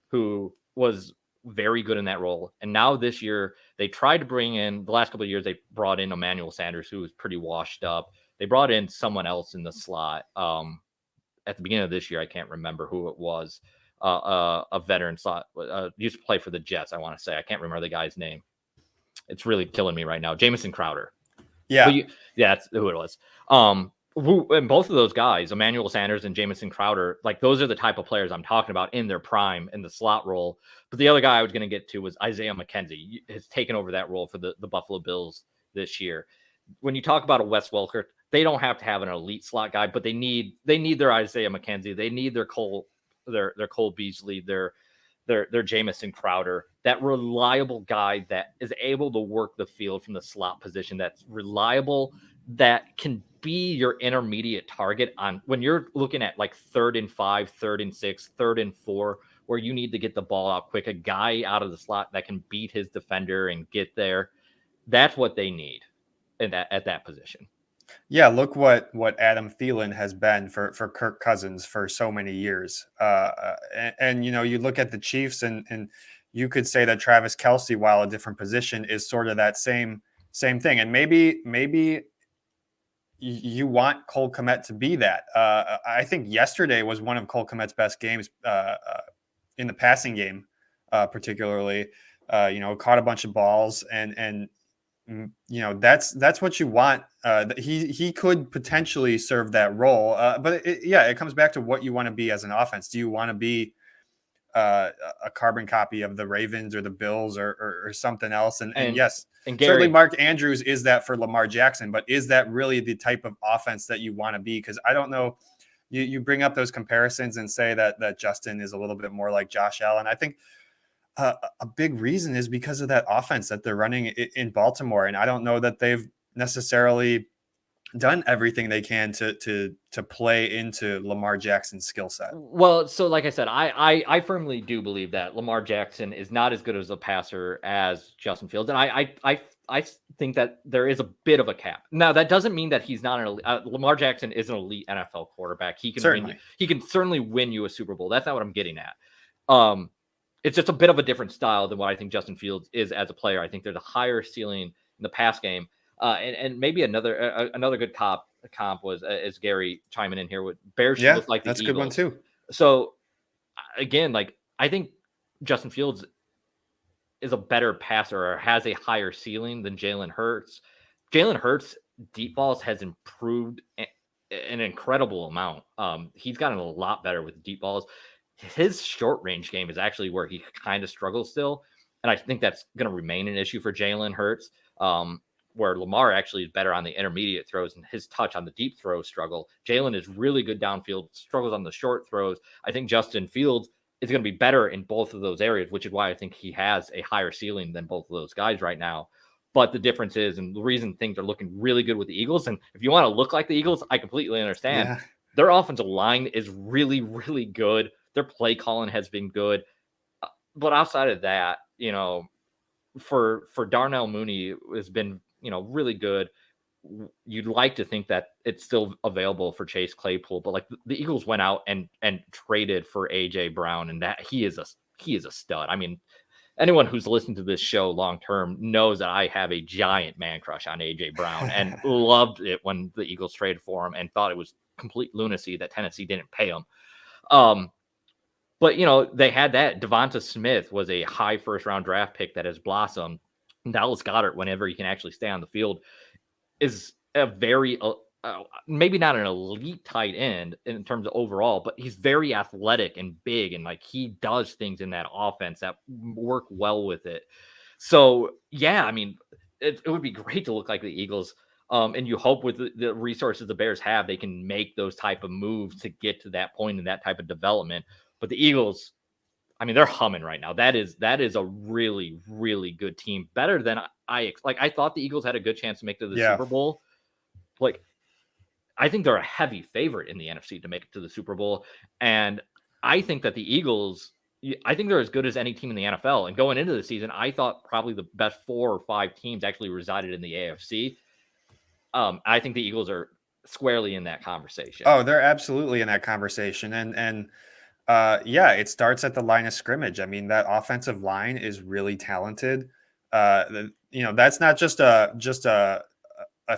who was very good in that role. And now this year, they tried to bring in, the last couple of years, they brought in Emmanuel Sanders, who was pretty washed up. They brought in someone else in the slot. At the beginning of this year, I can't remember who it was. A veteran slot used to play for the Jets. I want to say I can't remember the guy's name. It's really killing me right now. Jamison Crowder. Yeah, that's who it was. And both of those guys, Emmanuel Sanders and Jamison Crowder, like those are the type of players I'm talking about in their prime in the slot role. But the other guy I was going to get to was Isaiah McKenzie. Has taken over that role for the Buffalo Bills this year. When you talk about a Wes Welker, they don't have to have an elite slot guy, but they need their Isaiah McKenzie. They need their Cole Beasley, their Jamison Crowder, that reliable guy that is able to work the field from the slot position, that's reliable, that can be your intermediate target on when you're looking at like 3rd and 5, 3rd and 6, 3rd and 4, where you need to get the ball out quick, a guy out of the slot that can beat his defender and get there. That's what they need at that position. Yeah, look what Adam Thielen has been for Kirk Cousins for so many years. And you look at the Chiefs and you could say that Travis Kelce, while a different position, is sort of that same thing. And maybe you want Cole Kmet to be that. I think yesterday was one of Cole Kmet's best games in the passing game, particularly. Caught a bunch of balls and that's what you want. He could potentially serve that role, but it comes back to what you want to be as an offense. Do you want to be a carbon copy of the Ravens or the Bills or something else? And yes, and Gary, certainly Mark Andrews is that for Lamar Jackson, but is that really the type of offense that you want to be? Because I don't know. You bring up those comparisons and say that Justin is a little bit more like Josh Allen. I think a big reason is because of that offense that they're running in Baltimore. And I don't know that they've necessarily done everything they can to play into Lamar Jackson's skill set. Well, so like I said, I firmly do believe that Lamar Jackson is not as good as a passer as Justin Fields. And I think that there is a bit of a cap. Now, that doesn't mean that he's not Lamar Jackson is an elite NFL quarterback. He can certainly win you a Super Bowl. That's not what I'm getting at. It's just a bit of a different style than what I think Justin Fields is as a player. I think there's a higher ceiling in the pass game. And maybe another good comp was as Gary chiming in here with Bears should look like the Eagles. That's a good one too. So again, like I think Justin Fields is a better passer or has a higher ceiling than Jalen Hurts. Jalen Hurts deep balls has improved an incredible amount. He's gotten a lot better with deep balls. his short range game is actually where he kind of struggles still. And I think that's going to remain an issue for Jalen Hurts, where Lamar actually is better on the intermediate throws and his touch on the deep throws struggle. Jalen is really good downfield, struggles on the short throws. I think Justin Fields is going to be better in both of those areas, which is why I think he has a higher ceiling than both of those guys right now. But the difference is, and the reason things are looking really good with the Eagles, and if you want to look like the Eagles, I completely understand. Yeah. Their offensive line is really, really good. Their play calling has been good. But outside of that, for Darnell Mooney has been, really good. You'd like to think that it's still available for Chase Claypool, but like the Eagles went out and traded for AJ Brown, and that he is a stud. I mean, anyone who's listened to this show long term knows that I have a giant man crush on AJ Brown and loved it when the Eagles traded for him and thought it was complete lunacy that Tennessee didn't pay him. But they had that. Devonta Smith was a high first round draft pick that has blossomed. Dallas Goedert, whenever he can actually stay on the field, is a very maybe not an elite tight end in terms of overall, but he's very athletic and big, and like he does things in that offense that work well with it. So yeah, I mean, it would be great to look like the Eagles. And you hope with the resources the Bears have, they can make those type of moves to get to that point and that type of development. But the Eagles, I mean, they're humming right now. That is a really, really good team. Better than I thought the Eagles had a good chance to make to the Super Bowl. Like, I think they're a heavy favorite in the NFC to make it to the Super Bowl. And I think that the Eagles, I think they're as good as any team in the NFL. And going into the season, I thought probably the best 4 or 5 teams actually resided in the AFC. I think the Eagles are squarely in that conversation. Oh, they're absolutely in that conversation. And it starts at the line of scrimmage. I mean, that offensive line is really talented. That's not just a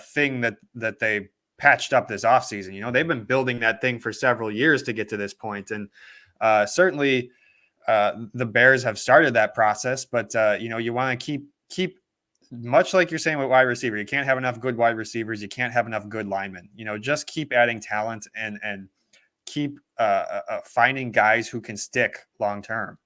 thing that they patched up this offseason. They've been building that thing for several years to get to this point. And certainly the Bears have started that process, but you want to keep much like you're saying with wide receiver. You can't have enough good wide receivers. You can't have enough good linemen. Just keep adding talent and keep finding guys who can stick long term.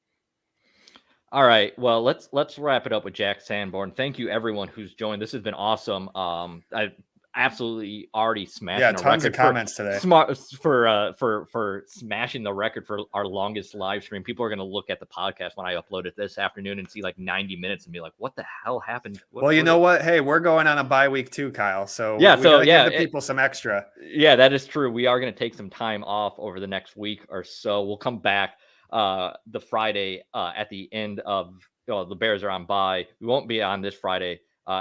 All right. Well, let's wrap it up with Jack Sanborn. Thank you, everyone who's joined. This has been awesome. I absolutely already smashed. Tons of comments today. For smashing the record for our longest live stream. People are going to look at the podcast when I upload it this afternoon and see like 90 minutes and be like, "What the hell happened?" You know what? Hey, we're going on a bye week too, Kyle. So yeah, give the people some extra. Yeah, that is true. We are going to take some time off over the next week or so. We'll come back the Friday at the end of the Bears are on bye. We won't be on this Friday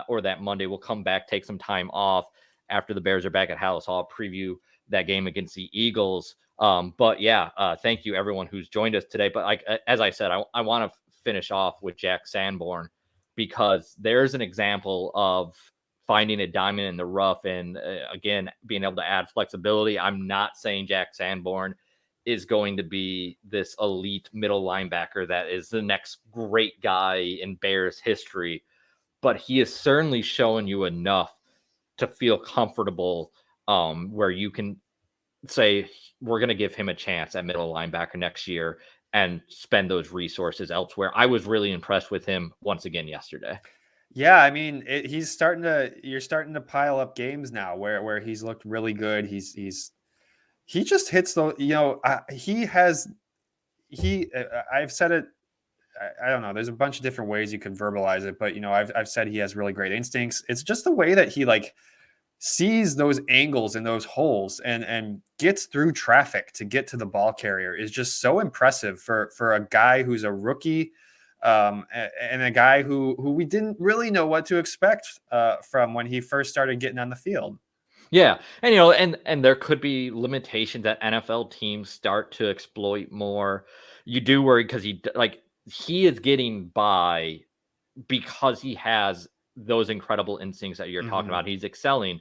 or that Monday. We'll come back, take some time off after the Bears are back at Hallis Hall, preview that game against the Eagles. Thank you everyone who's joined us today. But as I said, I want to finish off with Jack Sanborn because there's an example of finding a diamond in the rough and again, being able to add flexibility. I'm not saying Jack Sanborn is going to be this elite middle linebacker that is the next great guy in Bears history, but he is certainly showing you enough to feel comfortable where you can say, we're going to give him a chance at middle linebacker next year and spend those resources elsewhere. I was really impressed with him once again yesterday. Yeah, I mean, you're starting to pile up games now where he's looked really good. He just hits the, I've said it. I don't know. There's a bunch of different ways you can verbalize it, but I've said he has really great instincts. It's just the way that he sees those angles and those holes and gets through traffic to get to the ball carrier is just so impressive for a guy who's a rookie and a guy who we didn't really know what to expect from when he first started getting on the field. Yeah. And, and there could be limitations that NFL teams start to exploit more. You do worry because he is getting by because he has those incredible instincts that you're talking about. He's excelling.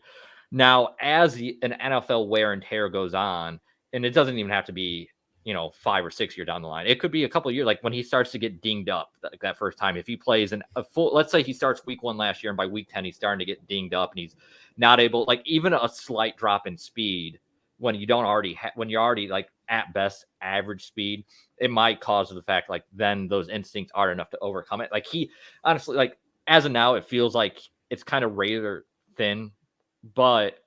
Now, as an NFL wear and tear goes on, and it doesn't even have to be, 5 or 6 years down the line. It could be a couple of years, like when he starts to get dinged up that first time. If he plays a full, let's say he starts week 1 last year, and by week 10, he's starting to get dinged up and he's not able, even a slight drop in speed when you don't already when you're already like at best average speed, it might cause the fact like then those instincts aren't enough to overcome it. Like he honestly, like as of now, it feels like it's kind of razor thin, but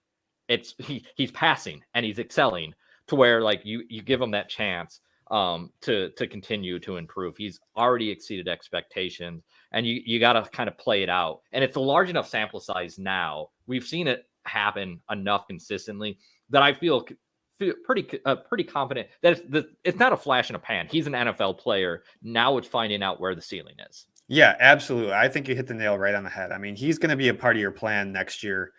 he's passing and he's excelling to where like you give him that chance to continue to improve. He's already exceeded expectations, and you got to kind of play it out. And it's a large enough sample size now. We've seen it happen enough consistently that I feel pretty confident that it's not a flash in a pan. He's an NFL player. Now it's finding out where the ceiling is. Yeah, absolutely. I think you hit the nail right on the head. I mean, he's going to be a part of your plan next year.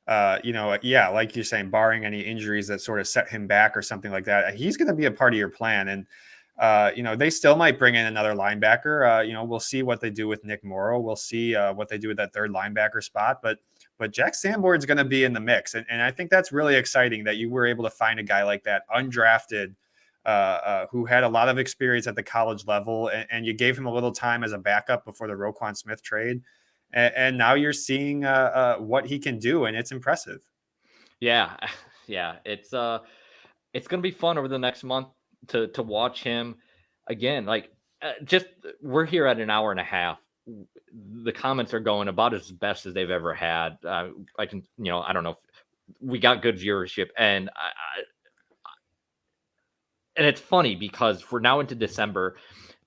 Yeah, like you're saying, barring any injuries that sort of set him back or something like that, he's going to be a part of your plan. And, they still might bring in another linebacker. We'll see what they do with Nick Morrow. We'll see what they do with that third linebacker spot. But Jack Sanborn's going to be in the mix. And I think that's really exciting that you were able to find a guy like that, undrafted, who had a lot of experience at the college level, and you gave him a little time as a backup before the Roquan Smith trade. And now you're seeing what he can do, and it's impressive. Yeah, yeah, it's gonna be fun over the next month to watch him again. Like, just we're here at an hour and a half. The comments are going about as best as they've ever had. I can, I don't know. We got good viewership, and and it's funny because we're now into December,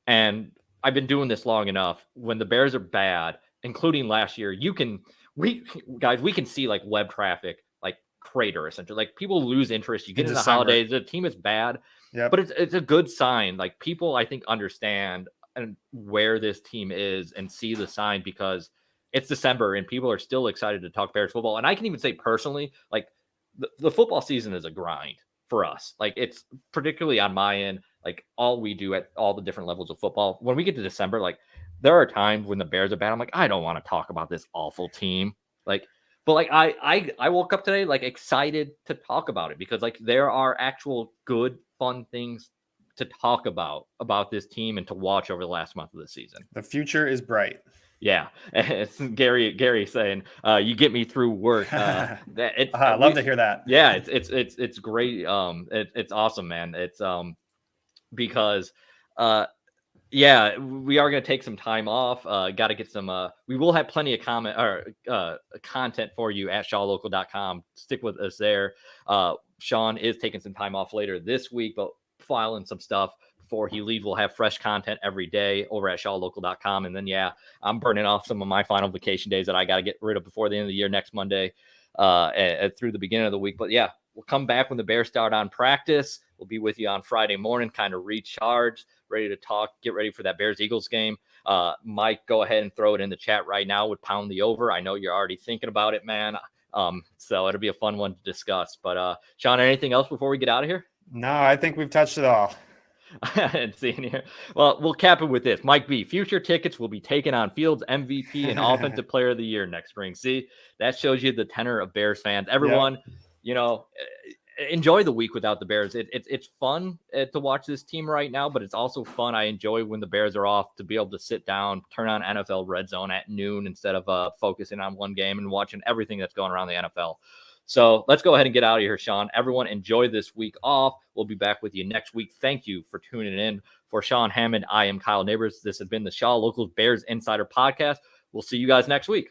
and I've been doing this long enough. When the Bears are bad, including last year, we can see like web traffic like crater essentially. Like people lose interest. You get into the holidays, the team is bad, but it's a good sign. Like people, I think, understand and where this team is and see the sign because it's December and people are still excited to talk Bears football. And I can even say personally, like the football season is a grind for us. Like it's particularly on my end, like all we do at all the different levels of football. When we get to December, like there are times when the Bears are bad. I'm like, I don't want to talk about this awful team. Like, but like I woke up today like excited to talk about it because like there are actual good, fun things to talk about this team and to watch over the last month of the season. The future is bright. Yeah, it's Gary saying, "You get me through work." I love to hear that. Yeah, it's great. It's awesome, man. It's because yeah, we are going to take some time off. Got to get some. We will have plenty of content for you at shawlocal.com. Stick with us there. Sean is taking some time off later this week, but filing some stuff before he leaves. We'll have fresh content every day over at shawlocal.com. And then, yeah, I'm burning off some of my final vacation days that I got to get rid of before the end of the year next Monday through the beginning of the week. But yeah, we'll come back when the Bears start on practice. We'll be with you on Friday morning, kind of recharge, ready to talk, get ready for that Bears-Eagles game. Mike, go ahead and throw it in the chat right now with Pound the Over. I know you're already thinking about it, man. So it'll be a fun one to discuss. But Sean, anything else before we get out of here? No, I think we've touched it all. And seeing here. Well, we'll cap it with this. Mike B, future tickets will be taken on Fields MVP and Offensive Player of the Year next spring. See, that shows you the tenor of Bears fans. Everyone, enjoy the week without the Bears. It's fun to watch this team right now, but it's also fun. I enjoy when the Bears are off to be able to sit down, turn on NFL Red Zone at noon instead of focusing on one game and watching everything that's going around the NFL. So let's go ahead and get out of here, Sean. Everyone enjoy this week off. We'll be back with you next week. Thank you for tuning in. For Sean Hammond, I am Kyle Nabors. This has been the Shaw Locals Bears Insider Podcast. We'll see you guys next week.